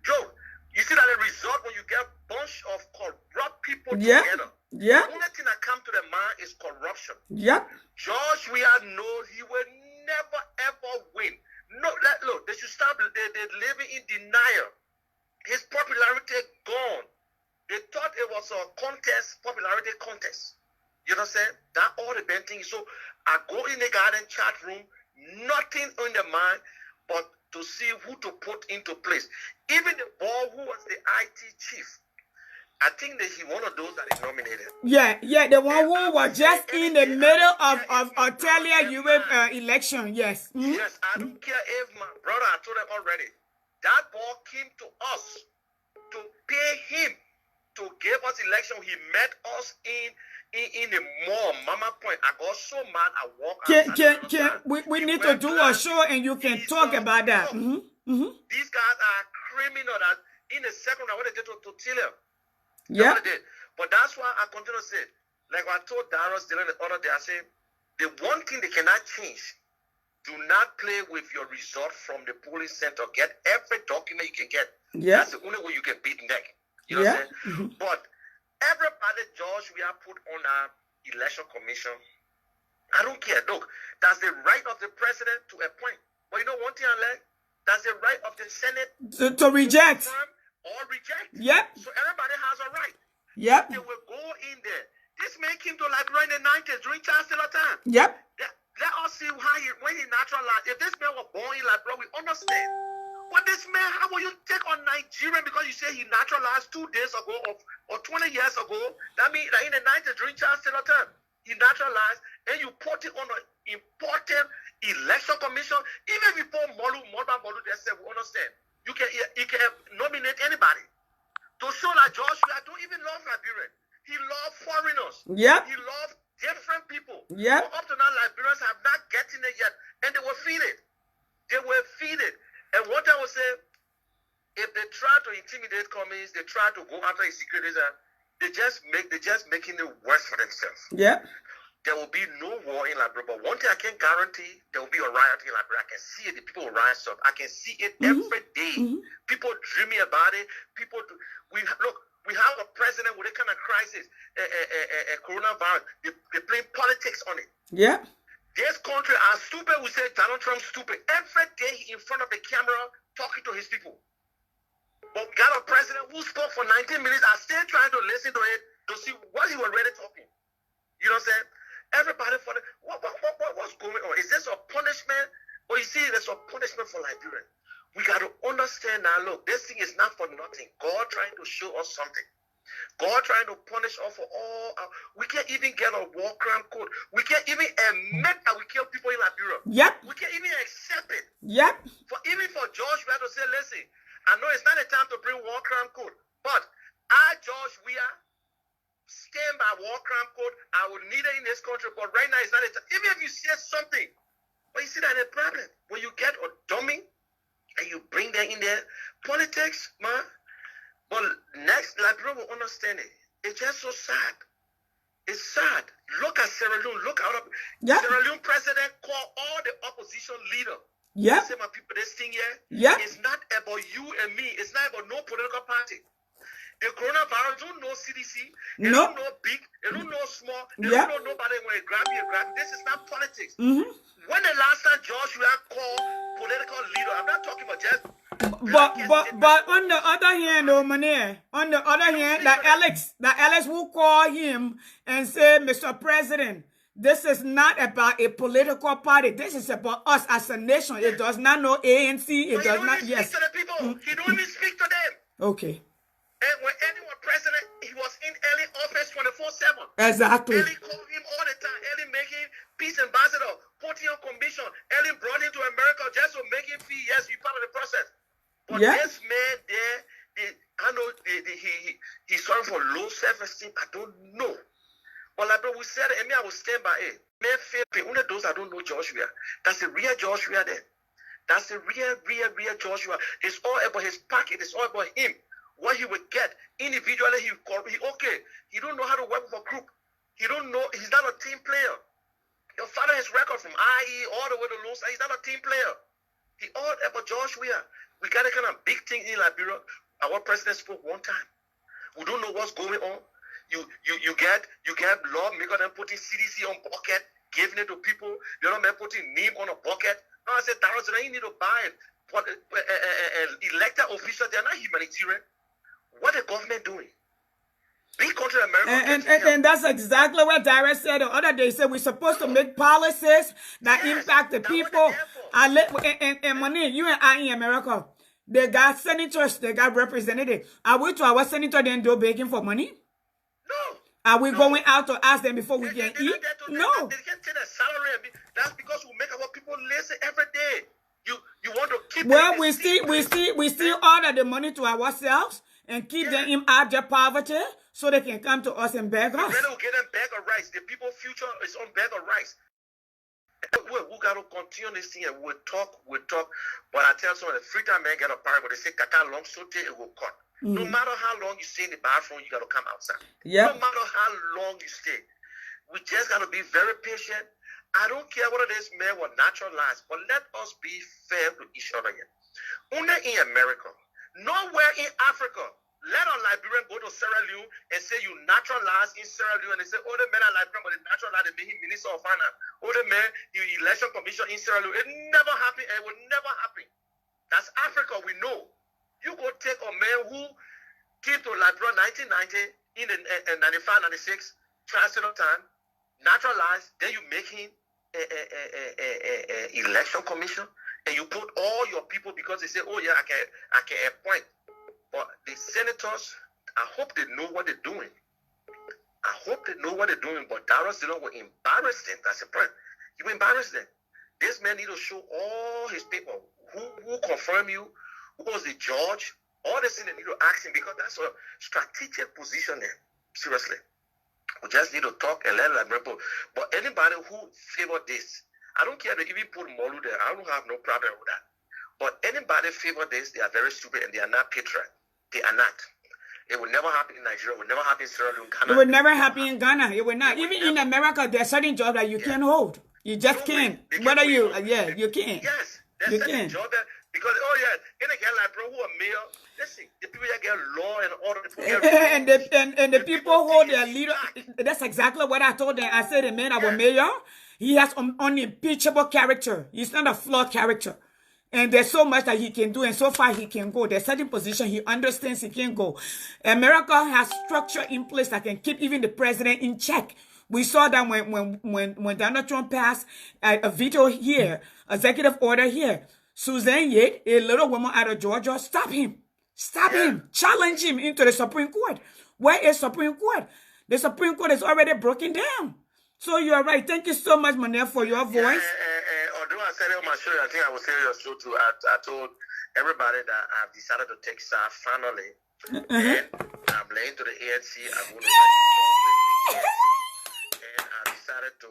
Joe, you see that the result when you get a bunch of corrupt people Yep. together. Yep. The only thing that comes to the mind is corruption. Yep. George Weah knows he will never ever win. No, look, they should stop. They're living in denial. His popularity gone. They thought it was a contest, popularity contest. You know what I'm saying? That all the bad things. So I go in the garden chat room, nothing on the mind, but to see who to put into place. Even the boy who was the IT chief, I think that he one of those that is nominated. Yeah, the one who was just in the middle of Australia US election. Yes. Mhm. Yes, I don't care if my brother, I told him already, that ball came to us to pay him to give us election. He met us in the mall, Mama Point. I got so mad, I walked outside. We need to do a show and you can talk about that. These guys are criminal. That in the second round, when they did to Tillium. Yeah. But that's why I continue to say, like I told Darius the other day, I said, the one thing they cannot change, do not play with your result from the polling center. Get every document you can get. Yeah. That's the only way you can beat neck. You know what I'm saying? Mm-hmm. But everybody, George, we have put on our election commission. I don't care. Look, that's the right of the president to appoint. But you know one thing I like? That's the right of the Senate To reject. confirm or reject. Yep. So everybody has a right. Yep. They will go in there. This man came to Liberia in the 90s during Charles Taylor time. Yep. Let us see when he naturalized. If this man was born in Liberia, we understand. But this man, how will you take on Nigerian because you say he naturalized 2 days ago or 20 years ago? That means that in the 90s during Charles Taylor time, he naturalized and you put it on an important election commission. Even if you put Molu, they say, we understand. You can nominate anybody. To show that Joshua don't even love Liberian. He loved foreigners. Yep. He loved different people. Yep. But up to now, Liberians have not gotten it yet. And they were feeded. They were feeded. And what I would say, if they try to intimidate Cummings, they try to go after his secretaries, they're just making it worse for themselves. Yep. There will be no war in Liberia. But one thing I can guarantee, there will be a riot in Liberia. I can see it. The people will rise up. I can see it every day. People dreaming about it. We have a president with a kind of crisis, coronavirus. They play politics on it. Yeah. This country, as stupid we say Donald Trump stupid. Every day in front of the camera talking to his people. But got a president who spoke for 19 minutes. I'm still trying to listen to it to see what he was really talking. You know what I'm saying? Everybody for the what's going on? Is this a punishment? Or you see, there's a punishment for Liberia. We got to understand now, look, this thing is not for nothing. God trying to show us something. God trying to punish us for all we can't even get a war crime code. We can't even admit that we kill people in Liberia. Yep. We can't even accept it. Yep. Even for George, we have to say, listen, I know it's not a time to bring war crime code, but I, George, we are stand by war crime code. I will need it in this country, but right now it's not a time. Even if you say something, but you see that a problem. When you get a dummy and you bring that in there, politics, man. But next, Liberia will understand it. It's just so sad. It's sad. Look at Sierra Leone. Look out of Sierra Leone president called all the opposition leader. Yeah. Say my people, this thing here. Yeah. It's not about you and me. It's not about no political party. The coronavirus don't know CDC. They don't know big. They don't know small. They don't know nobody when you grab you. This is not politics. When the last time Joshua called political leader, I'm not talking about just. But on the other hand, though, on the other hand, that Alex will call him and say, Mr. President, this is not about a political party. This is about us as a nation. It does not know ANC. It does not. Yes. He don't even speak to the people. He don't even speak to them. Okay. And when anyone president, he was in early office 24/7. Exactly. Ellie called him all the time. Ellie making peace ambassador, put him on commission. Ellie brought him to America just to make him feel yes, he's part of the process. But this man there, I know he's sorry for low self-esteem. I don't know. But like we said, I mean, I will stand by it. Man, only those that don't know Joshua. That's the real Joshua there. That's the real Joshua. It's all about his pocket. It's all about him. What he would get individually, he okay. He don't know how to work with a group. He don't know. He's not a team player. Your father has record from IE all the way to Lone Star. He's not a team player. He all about Joshua. We got a kind of big thing in Liberia. Our president spoke one time. We don't know what's going on. You get lawmaker then putting CDC on bucket, giving it to people. The other man putting name on a bucket. No, I said, Darren, you need to buy it. But elected officials, they're not humanitarian. What the government doing? Big country America. And that's exactly what Darren said the other day. He said we're supposed to make policies that impact the people. And money, you and I in America, they got senators, they got representatives. Are we to our senator then do begging for money? No. Are we going out to ask them before we can eat? No. They can't take their salary. That's because we make our people listen every day. You want to keep. Well, we still order the money to ourselves and keep them in abject poverty so they can come to us and beg us. Then we'll get them bag of rice. The people's future is on bag of rice. We got to continue this thing and we'll talk. But I tell someone, the free time man get a party, but they say, Kaka long so it will cut. No matter how long you stay in the bathroom, you got to come outside. No matter how long you stay. We just got to be very patient. I don't care whether this man was naturalized, but let us be fair to each other here. Only in America, nowhere in Africa, let a Liberian go to Sierra Leone and say you naturalized in Sierra Leone, and they say, oh, the man are Liberian, but they naturalized, they made him Minister of Finance. Oh, the man, the election commission in Sierra Leone. It never happened, and it will never happen. That's Africa, we know. You go take a man who came to Liberia 1990, in 95, 96, transitional time, naturalize, then you make him a election commission, and you put all your people because they say, oh yeah, I can appoint. But the senators, I hope they know what they're doing. I hope they know what they're doing. But Darius Dillon will embarrass them. That's the point. You embarrass them. This man need to show all his people. Who confirmed you? Who was the judge? All this thing they need to ask him because that's a strategic position there. Seriously. We just need to talk and let them report. But anybody who favor this, I don't care if they even put Molu there. I don't have no problem with that. But anybody favor this, they are very stupid and they are not patriot. They are not. It will never happen in Nigeria. It will never happen in Sierra Leone, Ghana. It would never happen in Ghana. It would not. Even in America, there are certain jobs that you can't hold. You just can't. Whether you, you can't. Yes, there's certain jobs that, because, in a girl like bro who are mayor, listen, the people that get law and order. And the people hold their leader. That's exactly what I told them. I said, the man, our mayor, he has unimpeachable character. He's not a flawed character. And there's so much that he can do, and so far he can go. There's certain position he understands he can go. America has structure in place that can keep even the president in check. We saw that when Donald Trump passed a veto here, executive order here. Suzanne Yates, a little woman out of Georgia, stop him. Stop him. Challenge him into the Supreme Court. Where is Supreme Court? The Supreme Court is already broken down. So you are right. Thank you so much, Manel, for your voice. Although I said it on my show, I think I will say your show too. I told everybody that I've decided to take SAR finally. And I'm laying to the ANC. I'm going to register with the ANC. And I decided to,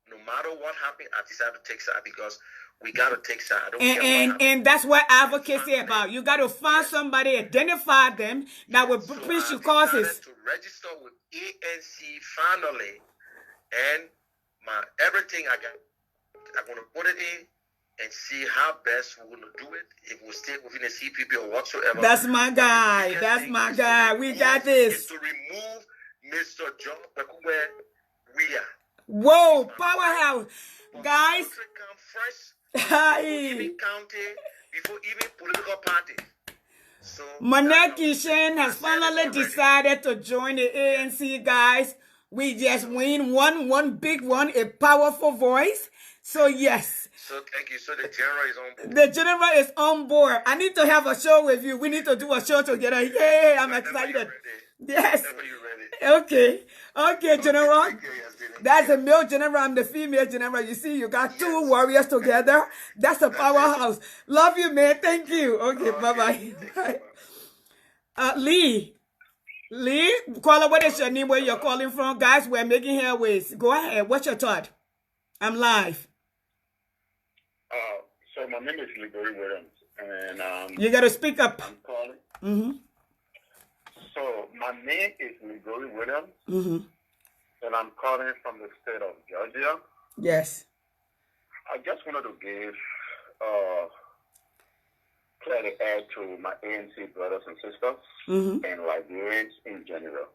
no matter what happened, I decided to take SAR because we got to take SAR. And that's what advocacy about. You got to find somebody, identify them that will push your causes. To register with ANC finally. And everything I got, I'm going to put it in and see how best we're going to do it. If we stay within the CPP or whatsoever. That's my guy. That's my guy. We got this. To remove Mr. John Pekube, we are. Whoa, powerhouse. Guys. Even county, before even political party. So Manel Kishen has finally decided to join the ANC, guys. We just win one big one, a powerful voice. So yes. So thank you. So the general is on board. The general is on board. I need to have a show with you. We need to do a show together. Yay, I'm excited. Yes. Okay, General. That's the male general. I'm the female general. You see, you got two warriors together. That's a powerhouse. Love you, man. Thank you. Okay, bye-bye. Lee, caller, what is your name? Where you're calling from? Guys, we're making headways. Go ahead. What's your thought? I'm live. So my name is Gregory Williams, and you got to speak up. I'm calling. Mm-hmm. So my name is Gregory Williams, and I'm calling from the state of Georgia. Yes. I just wanted to give credit to my ANC brothers and sisters and Liberians in general.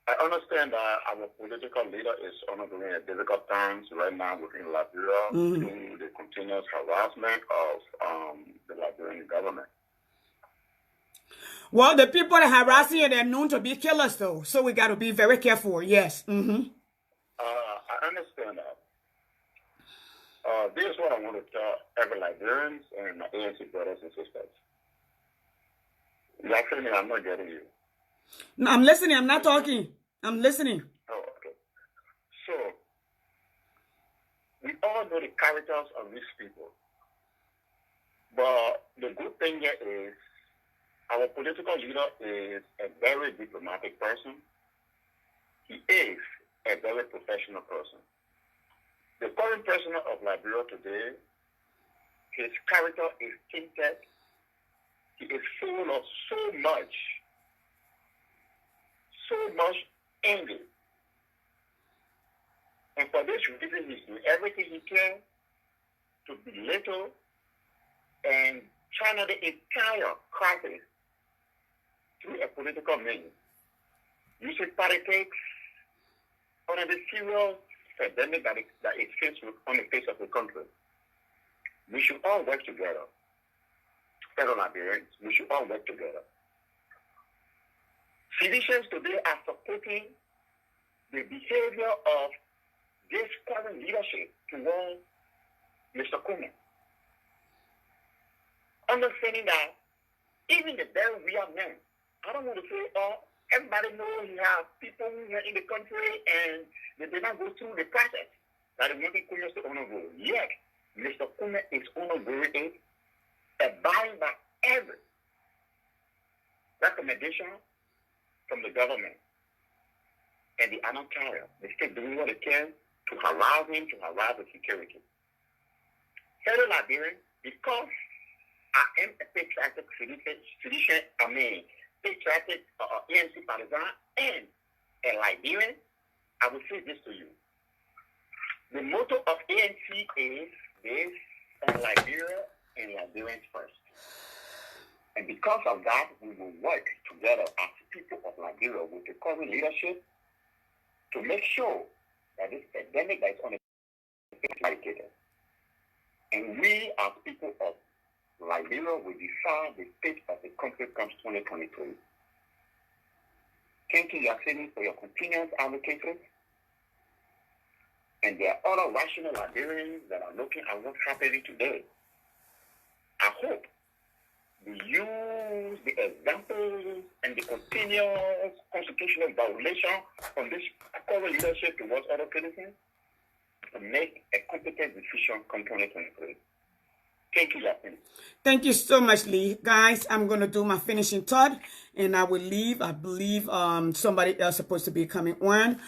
I understand that our political leader is undergoing a difficult times right now within Liberia due to the continuous harassment of the Liberian government. Well, the people that harass you, they're known to be killers, though. So we got to be very careful. Yes. I understand that. This is what I want to tell every Liberians and my ANC brothers and sisters. Actually, I'm not getting you. No, I'm listening. I'm not talking. I'm listening. Oh, okay. So, we all know the characters of these people. But the good thing here is our political leader is a very diplomatic person. He is a very professional person. The current president of Liberia today, his character is tainted. He is full of so much anger. And for this reason, he's doing everything he can to belittle and channel the entire crisis through a political means. Using politics on a serious pandemic that it faced on the face of the country. We should all work together. Fellow Liberians, we should all work together. Citizens today are supporting the behavior of this current leadership towards Mr. Cummings. Understanding that even the very real men, I don't want to say, everybody knows you have people who are in the country and they did not go through the process that the wanting Cummings to undergo. Yet, Mr. Cummings is undergoing abiding by every recommendation from the government. And the Anna carrier, they still doing what they can to harass him, to harass the security. Fellow Liberians, because I am a patriotic patriotic ANC partisan and a Liberian, I will say this to you. The motto of ANC is this, Liberia and Liberians first. And because of that, we will work together as people of Liberia with the current leadership to make sure that this pandemic that is on the is eradicated. And we as people of Liberia will decide the state of the country comes 2023. Thank you, Yasini, for your continuous advocacy. And there are other rational Liberians that are looking at what's happening today. I hope we use the examples and the continuous constitutional violation from this current leadership towards other citizens to make a competent decision come 2023. Thank you, Justin. Thank you so much, Lee. Guys, I'm going to do my finishing thought and I will leave. I believe somebody else is supposed to be coming on.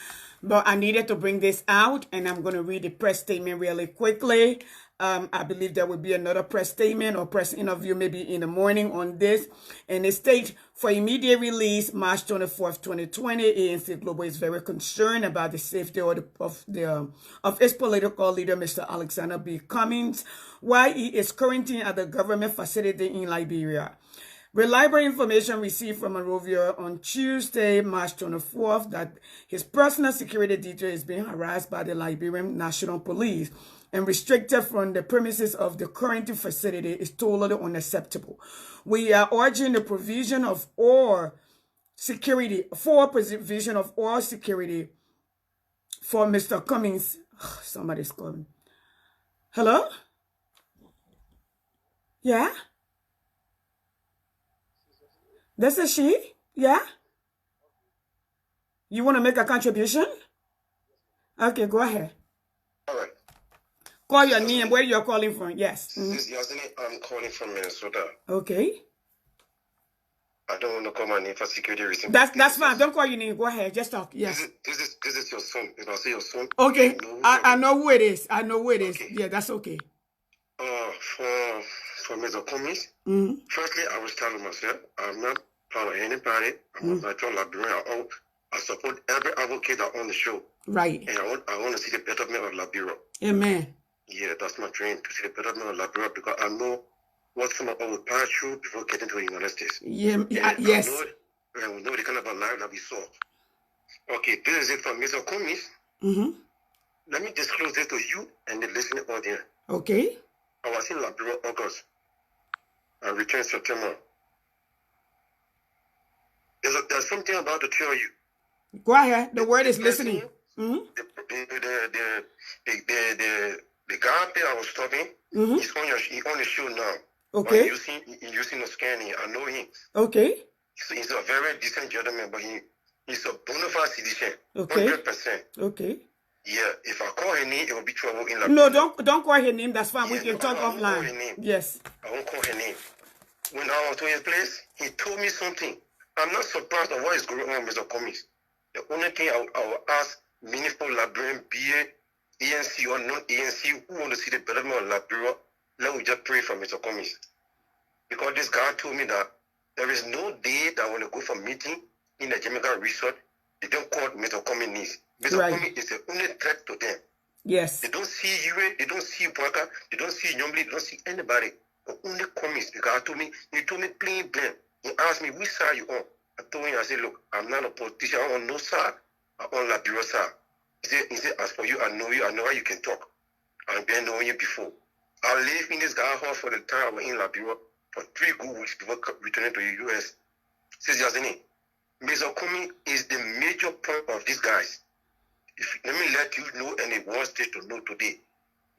But I needed to bring this out and I'm going to read the press statement really quickly. I believe there will be another press statement or press interview maybe in the morning on this. And it states, for immediate release, March 24th, 2020, ANC Global is very concerned about the safety of its political leader, Mr. Alexander B. Cummings, while he is currently at the government facility in Liberia. Reliable information received from Monrovia on Tuesday, March 24th, that his personal security detail is being harassed by the Liberian National Police and restricted from the premises of the current facility is totally unacceptable. We are urging the provision of all security, for Mr. Cummings. Somebody's calling. Hello? Yeah? This is she? Yeah? You want to make a contribution? Okay, go ahead. All right. Call your name, where you're calling from. Yes. This is Yasini. I'm calling from Minnesota. Okay. I don't want to call my name for security reasons. That's fine. Don't call your name. Go ahead. Just talk. Yes. This is your son. If I say your son. Okay. You know I know who it is. I know who it is. Okay. Yeah, that's okay. For Mr. Cummings, firstly, I will start with myself. I'm not part of any party. I'm a natural Liberian. I support every advocate that on the show. Right. And I want to see the betterment of Liberia. Amen. Yeah, that's my dream, to see the betterment of Liberia, because I know what some of us will pass through before getting to the United States. Yeah, yes. And we know the kind of a life that we saw. Okay, this is it for Mr. Cummings. Let me disclose this to you and the listening audience. Okay. I was in Liberia August. I returned September. There's something about to tell you. Go ahead. The word is listening. The guy there I was talking, he's on the show now. Okay. Using the scanning. I know him. Okay. He's a very decent gentleman, but he's a bona fide citizen. Okay. 100%. Okay. Yeah, if I call her name, it will be trouble in Liberia. No, don't call her name. That's fine. We can talk I won't call her offline. name. Yes. I won't call her name. When I was to his place, he told me something. I'm not surprised at what is going on with Mr. Cummings. The only thing I will ask meaningful Liberian, be it ANC or non-ANC, who want to see the betterment of Liberia, let me just pray for Mr. Cummings. Because this guy told me that there is no day that when they go for meeting in the Jamaica resort, they don't call Mr. Cummings names. Mr. Right. Cummings is the only threat to them. Yes. They don't see Yure, they don't see Waka, they don't see Nyomli, they don't see anybody. But only Cummings. Because he told me plain blank. He asked me, which side you on? I told him, I said, look, I'm not a politician. I'm on no side. I'm on Liberia side. He said, as for you, I know how you can talk. I've been knowing you before. I lived in this guy house for the time I was in Liberia for 3 good weeks before returning to the U.S. Says Yazini, Mr. Cummings is the major point of these guys. Let me let you know, and it wants you to know today.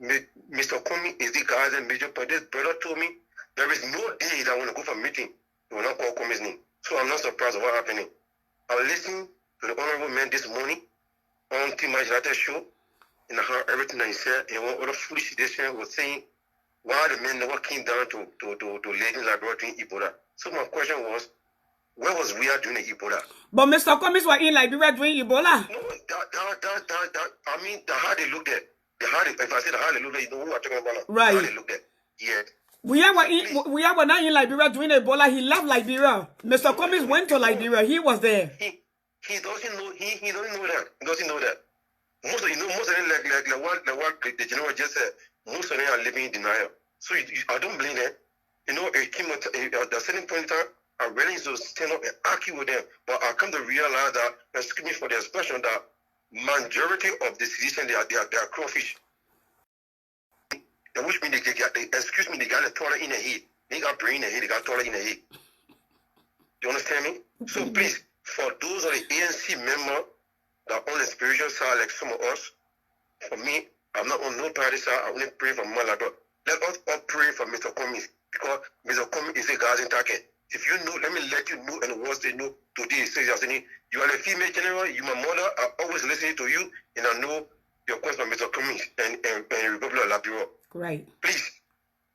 Mr. Cummings is the guys and major point. This brother told me there is no day that I want to go for a meeting, he will not call Cummings' name. So I'm not surprised at what happening. I listened to the honorable man this morning on Team United show, and I heard everything that he said, and one other foolish decision was saying why the men never came down to Lady Liberia in Ebola. So my question was, where was we at during the Ebola? But Mr. Cummings were in Liberia during Ebola. No, I mean, the how they looked at. If I say the how they looked at, you know who I'm talking about? Right. How they looked at. Yeah. We were not in Liberia during Ebola. He left Liberia. Mr. Cummings went to Liberia. He was there. He doesn't know. He doesn't know that. He doesn't know that. Most of them like what the general just said. Most of them are living in denial. So I don't blame them. You know, it came at the certain point in time. I'm ready to stand up and argue with them, but I come to realize that, excuse me for the expression, that majority of the citizens they are crawfish. Which means they got the toilet in the head. They got brain in the head, they got toilet in the head. You understand me? So please, for those of the ANC members that are on the spiritual side like some of us, for me, I'm not on no party side, I only pray for my Lord. Let us all pray for Mr. Cummings, because Mr. Cummings is a guardian target. If you know, let me let you know, and once they know today, say you are a female general, you my mother, I always listen to you, and I know your question, Mr. Cummings and Republic of Liberia. Right. Please,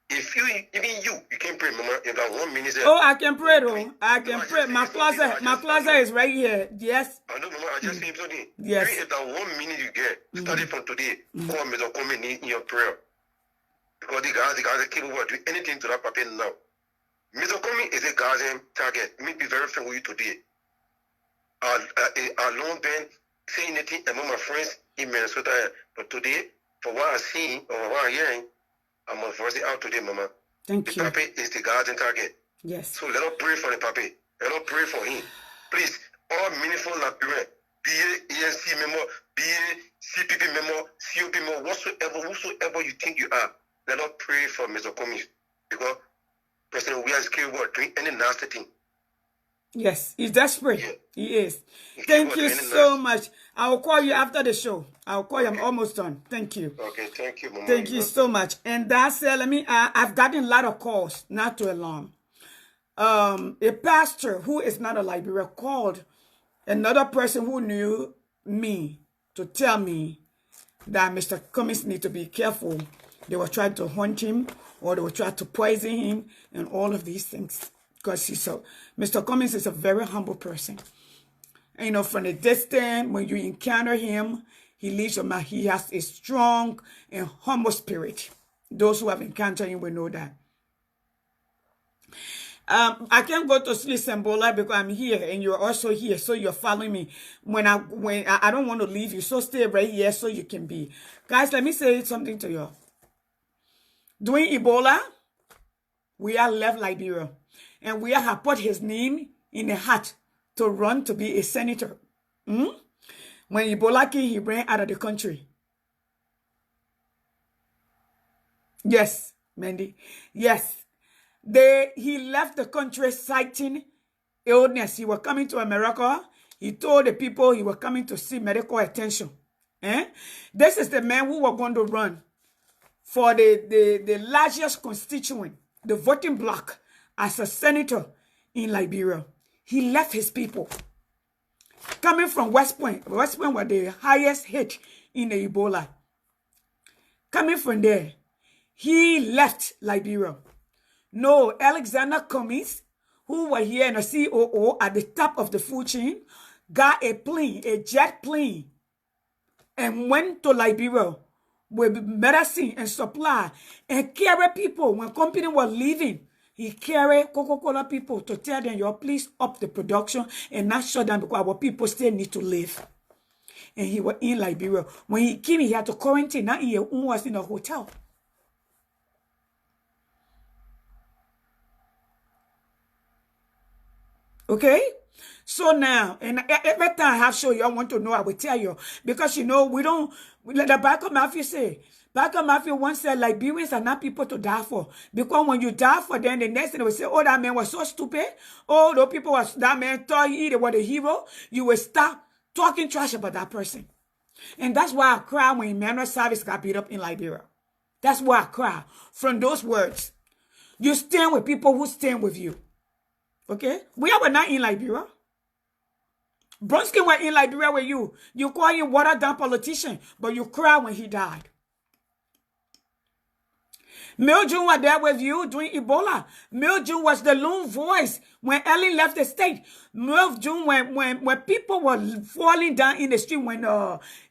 if you, even you can pray, Mama, in that 1 minute. Oh, I can pray, though. I can pray. My closet is right here. Yes. I know, Mama, I just saying something. Yes. Pray if that 1 minute you get, starting from today, call Mr. Cummings in your prayer. Because the guys are capable of doing anything to that paper now. Mr. Cummings is a guardian target. Let me be very frank with you today. I long been saying anything among my friends in Minnesota, but today, for what I see or what I'm hearing, I'm going to voice it out today, Mama. Thank you. The puppy is the guardian target. Yes. So let us pray for the puppy. Let us pray for him. Please, all meaningful Liberian, be it ANC member, be it CPP member, COP member, whosoever you think you are, let us pray for Mr. Cummings. Because President, we are capable of doing any nasty thing. Yes, he's desperate. Yeah. He is. Thank you so much. I will call you after the show. I will call you. I'm almost done. Thank you. Okay, thank you, Mama. Thank you so much. And that's it. I've gotten a lot of calls, not too long. A pastor who is not a Liberian called another person who knew me to tell me that Mr. Cummings need to be careful. They were trying to hunt him, or they were trying to poison him, and all of these things. Because Mr. Cummings is a very humble person. And, you know, from a distance, when you encounter him, he leaves your mind. He has a strong and humble spirit. Those who have encountered him will know that. I can't go to sleep, Sambola, because I'm here and you're also here, so you're following me. When I don't want to leave you, so stay right here so you can be. Guys, let me say something to you. During Ebola, we are left Liberia, and we have put his name in a hat to run to be a senator. When Ebola came, he ran out of the country. Yes, Mandy. Yes. He left the country citing illness. He was coming to America. He told the people he was coming to see medical attention. This is the man who was going to run for the largest constituent, the voting bloc, as a senator in Liberia. He left his people. Coming from West Point. West Point was the highest hit in the Ebola. Coming from there, he left Liberia. No, Alexander Cummings, who were here in a COO at the top of the food chain, got a plane, a jet plane, and went to Liberia with medicine and supply and carry people. When company was leaving, he carried Coca-Cola people to tell them, "Yo, please up the production and not shut down because our people still need to live." And he was in Liberia. When he came, he had to quarantine. Now he was in a hotel. Okay? So now, and every time I have show you, I want to know, I will tell you. Because you know, we don't, the Bible Matthew say, Bible Matthew once said, Liberians are not people to die for. Because when you die for them, the next thing they will say, oh, that man was so stupid. Oh, those people was, that man thought he was a hero. You will stop talking trash about that person. And that's why I cry when Emmanuel Service got beat up in Liberia. That's why I cry. From those words. You stand with people who stand with you. Okay? We are not in Liberia. Bronsky were in Liberia with you. You call him watered down politician, but you cry when he died. Mildred was there with you during Ebola. Mildred was the lone voice when Ellen left the state. Mildred, when people were falling down in the street, when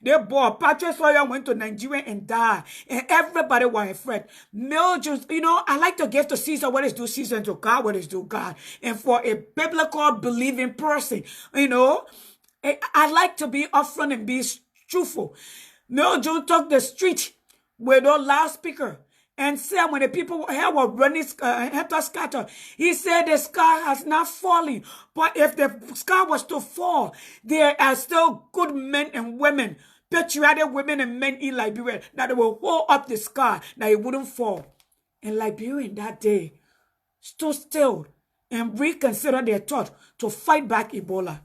their boy Patrick Sawyer went to Nigeria and died, and everybody was afraid. Mildred, you know, I like to give to Caesar what is due Caesar, and to God what is due God. And for a biblical believing person, you know, I like to be upfront and be truthful. Mildred took the street with no loudspeaker. And said when the people here were running scatter, he said the sky has not fallen. But if the sky was to fall, there are still good men and women, patriotic women and men in Liberia that will hold up the sky, that it wouldn't fall. And Liberians that day stood still and reconsidered their thought to fight back Ebola.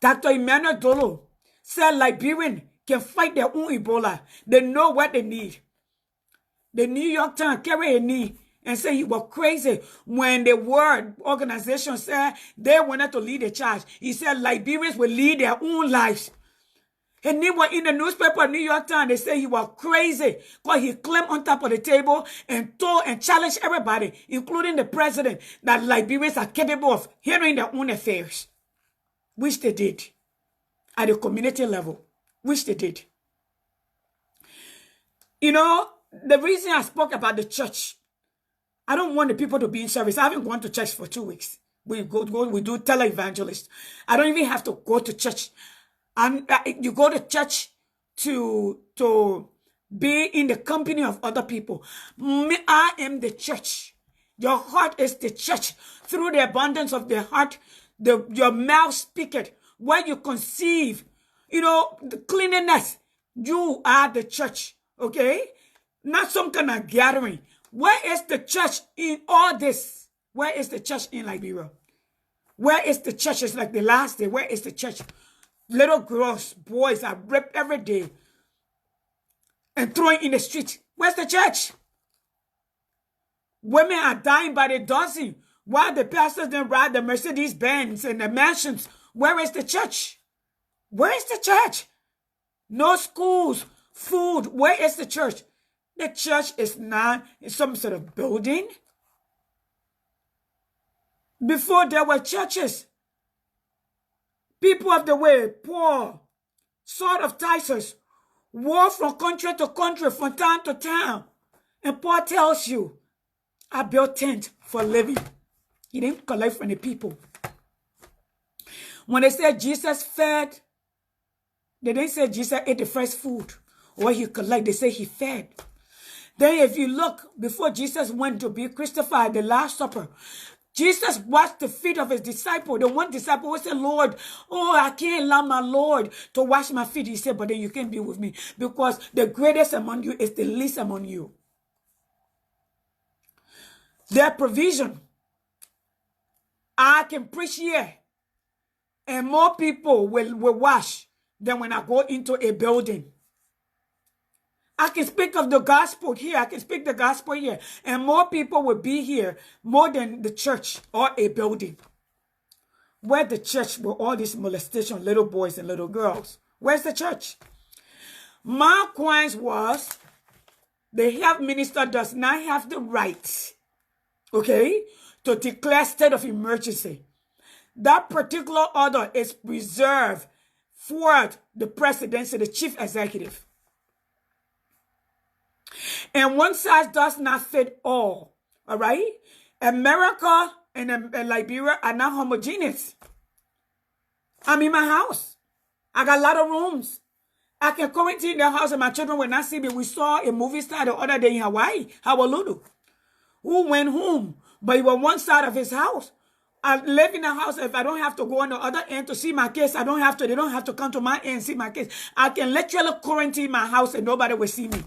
Dr. Emmanuel Dolo said Liberians can fight their own Ebola. They know what they need. The New York Times carried a knee and said he was crazy when the World Organization said they wanted to lead the charge. He said Liberians will lead their own lives. And he was in the newspaper, New York Times, they say he was crazy because he climbed on top of the table and told and challenged everybody, including the president, that Liberians are capable of handling their own affairs, which they did at the community level, which they did. You know, the reason I spoke about the church, I don't want the people to be in service. I haven't gone to church for 2 weeks. We do televangelist. I don't even have to go to church. And you go to church to be in the company of other people. I am the church. Your heart is the church. Through the abundance of the heart, your mouth speaketh. Where you conceive, you know, the cleanliness, you are the church. Okay? Not some kind of gathering. Where is the church in all this? Where is the church in Liberia? Where is the church? It's like the last day. Where is the church? Little girls, boys are raped every day and thrown in the street. Where's the church? Women are dying by the dozen while the pastors then ride the Mercedes Benz and the mansions. Where is the church? Where is the church? No schools, food. Where is the church? The church is not in some sort of building. Before there were churches, people of the way, poor, sort of Tarsus, walk from country to country, from town to town. And Paul tells you, I built tent for living. He didn't collect from the people. When they said Jesus fed, they didn't say Jesus ate the first food or he collect. They say he fed. Then if you look, before Jesus went to be crucified, the Last Supper, Jesus washed the feet of his disciple. The one disciple who said, Lord, oh, I can't allow my Lord to wash my feet. He said, but then you can't be with me because the greatest among you is the least among you. Their provision. I can preach here and more people will wash than when I go into a building. I can speak of the gospel here. I can speak the gospel here. And more people will be here more than the church or a building. Where the church with all this molestation, little boys and little girls. Where's the church? My point was, the health minister does not have the right, okay, to declare state of emergency. That particular order is reserved for the presidency, the chief executive. And one size does not fit all right? America and Liberia are not homogeneous. I'm in my house. I got a lot of rooms. I can quarantine in the house and my children will not see me. We saw a movie star the other day in Hawaii, Honolulu, who went home, but he was one side of his house I live in a house. If I don't have to go on the other end to see my kids, I don't have to. They don't have to come to my end and see my kids. I can literally quarantine my house and nobody will see me.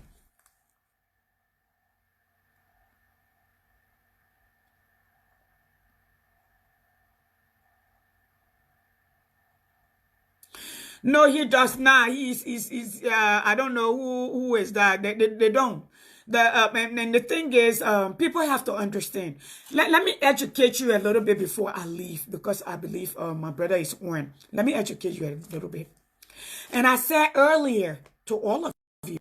No, he does not. He's I don't know who is that. They don't. And the thing is, people have to understand. Let me educate you a little bit before I leave, because I believe my brother is on. Let me educate you a little bit. And I said earlier to all of you,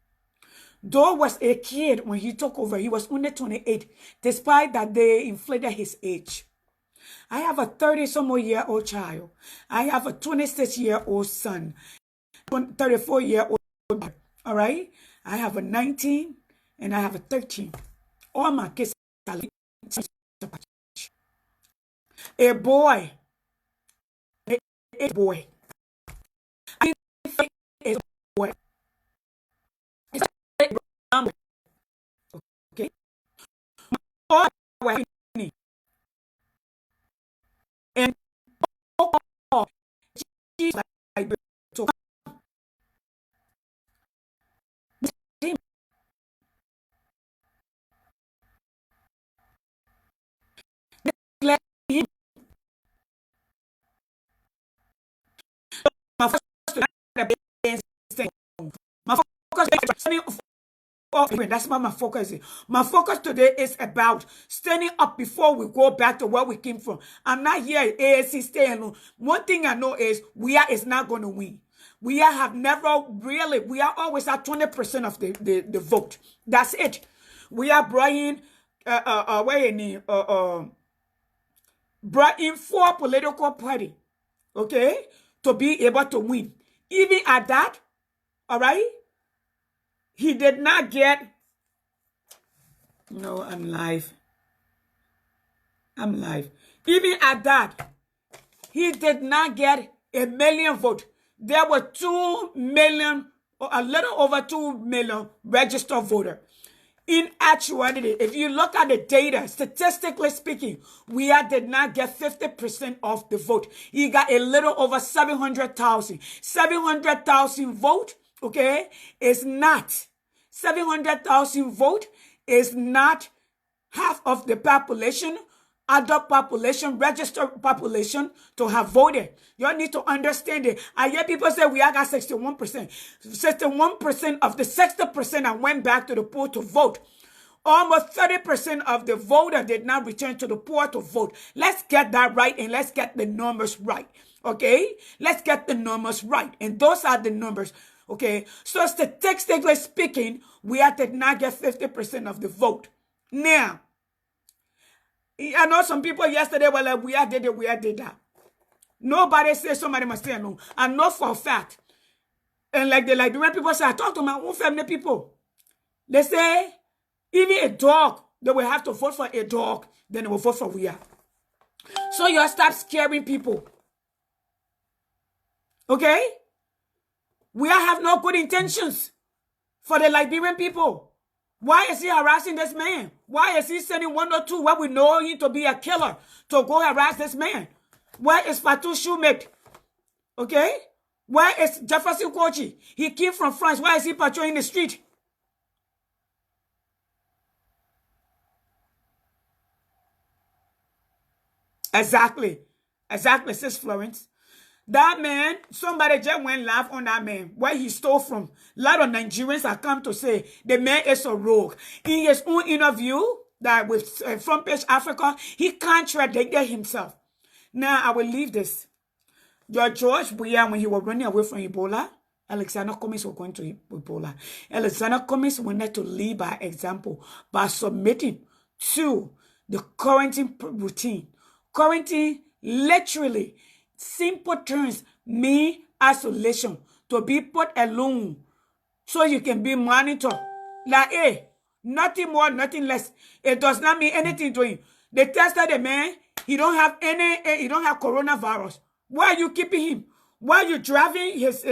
Doe was a kid when he took over. He was only 28, despite that they inflated his age. I have a 30-some-year-old child. I have a 26-year-old son, 34-year-old. All right? I have a 19 and I have a 13. All my kids are a boy. A boy. I a boy. It's a okay? All and all Jesus like so let him my focus that's what my focus is. My focus today is about standing up before we go back to where we came from. I'm not here at ASC staying alone. One thing I know is is not going to win. We have never really, we are always at 20% of the vote. That's it. We are bringing, brought in 4 political parties, okay, to be able to win. Even at that, all right, he did not get, no, I'm live. I'm live. Even at that, he did not get 1 million votes. There were 2 million, or a little over 2 million registered voters. In actuality, if you look at the data, statistically speaking, did not get 50% of the vote. He got a little over 700,000. 700,000 vote, okay, is not. 700,000 vote is not half of the population, adult population, registered population to have voted. You need to understand it. I hear people say we got 61%. 61% of the 60% that went back to the poll to vote. Almost 30% of the voter did not return to the poll to vote. Let's get that right and let's get the numbers right. Okay? Let's get the numbers right. And those are the numbers. Okay? So statistically speaking, did not get 50% of the vote. Now, I know some people yesterday were like, we did it, we did that. Nobody says somebody must stay alone. I know for a fact. And like the Liberian people say, I talk to my own family people. They say, even a dog, they will have to vote for a dog, then they will vote for we are. So you stop scaring people. Okay? We have no good intentions for the Liberian people. Why is he harassing this man? Why is he sending 1 or 2 what we know him to be a killer to go harass this man? Where is Fatou Shoemate? Okay? Where is Jefferson Kochi? He came from France. Why is he patrolling the street? Exactly. Exactly, says Florence. That man, somebody just went laugh on that man, where he stole from. A lot of Nigerians have come to say the man is a rogue. In his own interview that with Front Page Africa, he contradicted himself. Now, I will leave this. George Weah, when he was running away from Ebola, Alexander Cummings was going to Ebola. Alexander Cummings wanted to lead by example by submitting to the quarantine routine. Quarantine literally, simple terms, mean isolation, to be put alone so you can be monitored. Like, hey, nothing more, nothing less. It does not mean anything to him. They tested the man, he don't have coronavirus. Why are you keeping him? Why are you driving his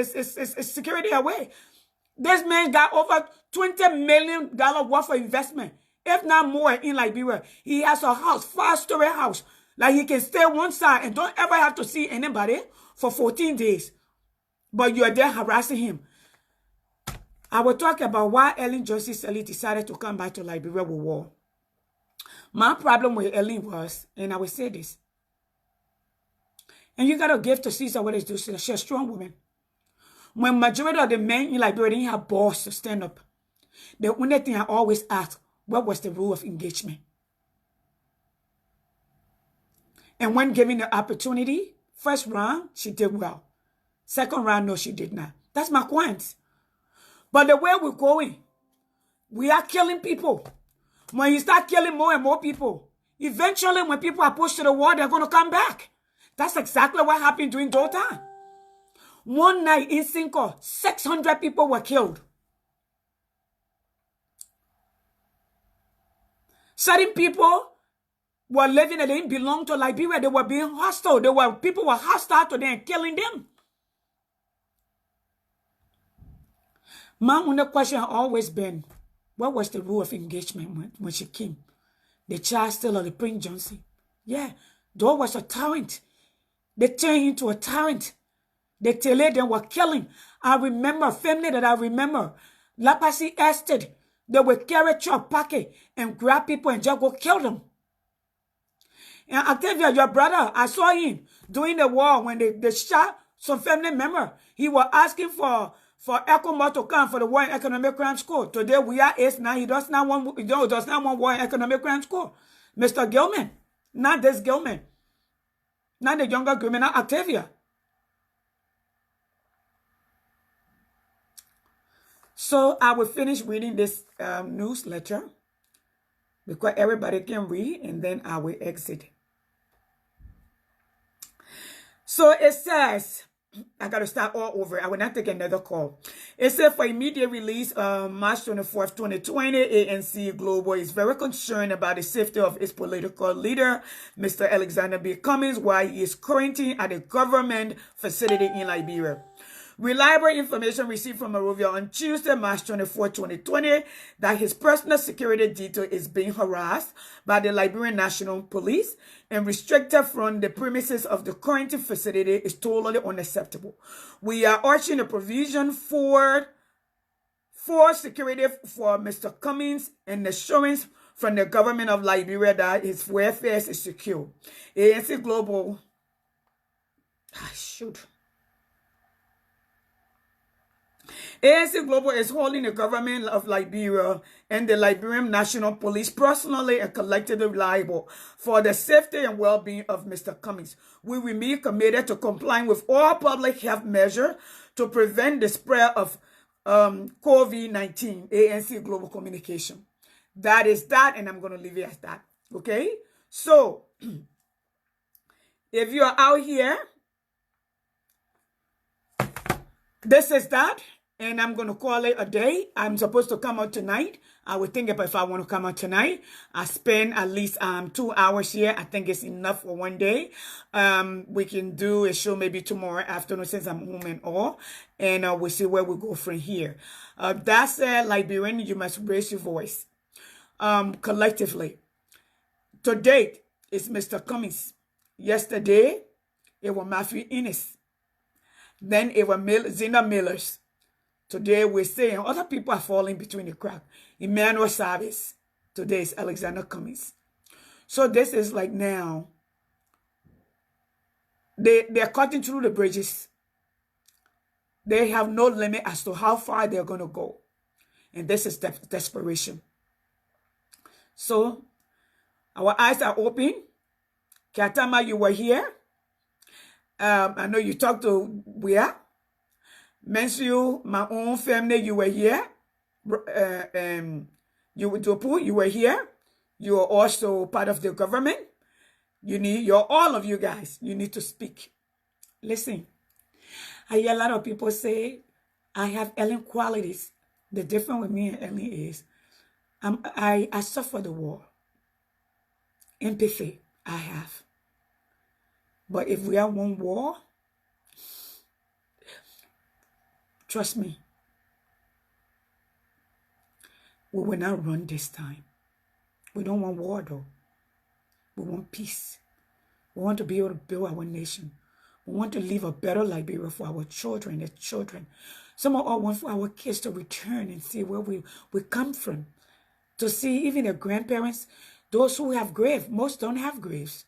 security away? This man got over $20 million worth of investment, if not more, in Liberia. He has a house, 5-story house. Like he can stay one side and don't ever have to see anybody for 14 days. But you're there harassing him. I will talk about why Ellen Johnson Sirleaf decided to come back to Liberia with war. My problem with Ellen was, and I will say this, and you got to give to Caesar what is due. She's a strong woman. When majority of the men in Liberia didn't have balls to stand up, the only thing I always asked, what was the rule of engagement? And when given the opportunity, first round, she did well. Second round, no, she did not. That's my point. But the way we're going, we are killing people. When you start killing more and more people, eventually when people are pushed to the wall, they're going to come back. That's exactly what happened during Dota. One night in Cinco, 600 people were killed. Certain people were living and they didn't belong to Liberia. They were being hostile. People were hostile to them and killing them. My only question has always been, what was the rule of engagement when she came? The child still of the Prince Johnson. Yeah, Dor was a tyrant. They turned him into a tyrant. They tell they were killing. I remember a family that I remember. Lapasi Estate. They would carry truck packet and grab people and just go kill them. And Octavia, your brother, I saw him during the war when they shot some family member. He was asking for ECOMO to come for the War in Economic Crime School. Today we are ace now. He does not want War in Economic Crime School. Mr. Gilman. Not this Gilman. Not the younger Gilman, not Octavia. So I will finish reading this newsletter because everybody can read, and then I will exit. So it says, I got to start all over. I will not take another call. It said for immediate release, March 24th, 2020, ANC Global is very concerned about the safety of its political leader, Mr. Alexander B. Cummings, while he is quarantined at a government facility in Liberia. Reliable information received from Monrovia on Tuesday, March 24, 2020, that his personal security detail is being harassed by the Liberian National Police and restricted from the premises of the quarantine facility is totally unacceptable. We are urging a provision for security for Mr. Cummings and assurance from the government of Liberia that his welfare is secure. ANC Global, ANC Global is holding the government of Liberia and the Liberian National Police personally and collectively liable for the safety and well-being of Mr. Cummings. We remain committed to complying with all public health measures to prevent the spread of COVID-19, ANC Global Communication. That is that, and I'm going to leave it as that. Okay? So, if you are out here, this is that. And I'm going to call it a day. I'm supposed to come out tonight. I would think if I want to come out tonight, I spend at least 2 hours here. I think it's enough for one day. We can do a show maybe tomorrow afternoon since I'm home and all. And we'll see where we go from here. That said, Liberian, you must raise your voice collectively. To date, it's Mr. Cummings. Yesterday, it was Matthew Innes. Then it was Zena Millers. Today we're saying other people are falling between the cracks. Emmanuel Savas. Today is Alexander Cummings. So this is like now. They're cutting through the bridges. They have no limit as to how far they're going to go. And this is desperation. So our eyes are open. Katama, you were here. I know you talked to Wea. Mensu, my own family, you were here. You were here. You are also part of the government. All of you guys, you need to speak. Listen, I hear a lot of people say, I have Ellen qualities. The difference with me and Ellen is, I suffer the war. Empathy, I have. But if we have one war, trust me, we will not run this time. We don't want war though. We want peace. We want to be able to build our nation. We want to live a better Liberia for our children, their children. Some of us want for our kids to return and see where we come from. To see even their grandparents, those who have graves. Most don't have graves.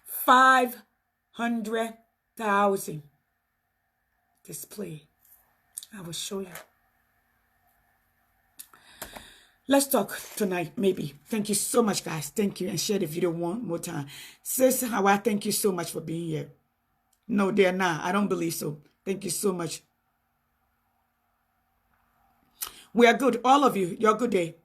500,000 display. I will show you. Let's talk tonight, maybe. Thank you so much, guys. Thank you. And share the video one more time. Sis Hawa, thank you so much for being here. No, they're not. I don't believe so. Thank you so much. We are good. All of you. Your good day.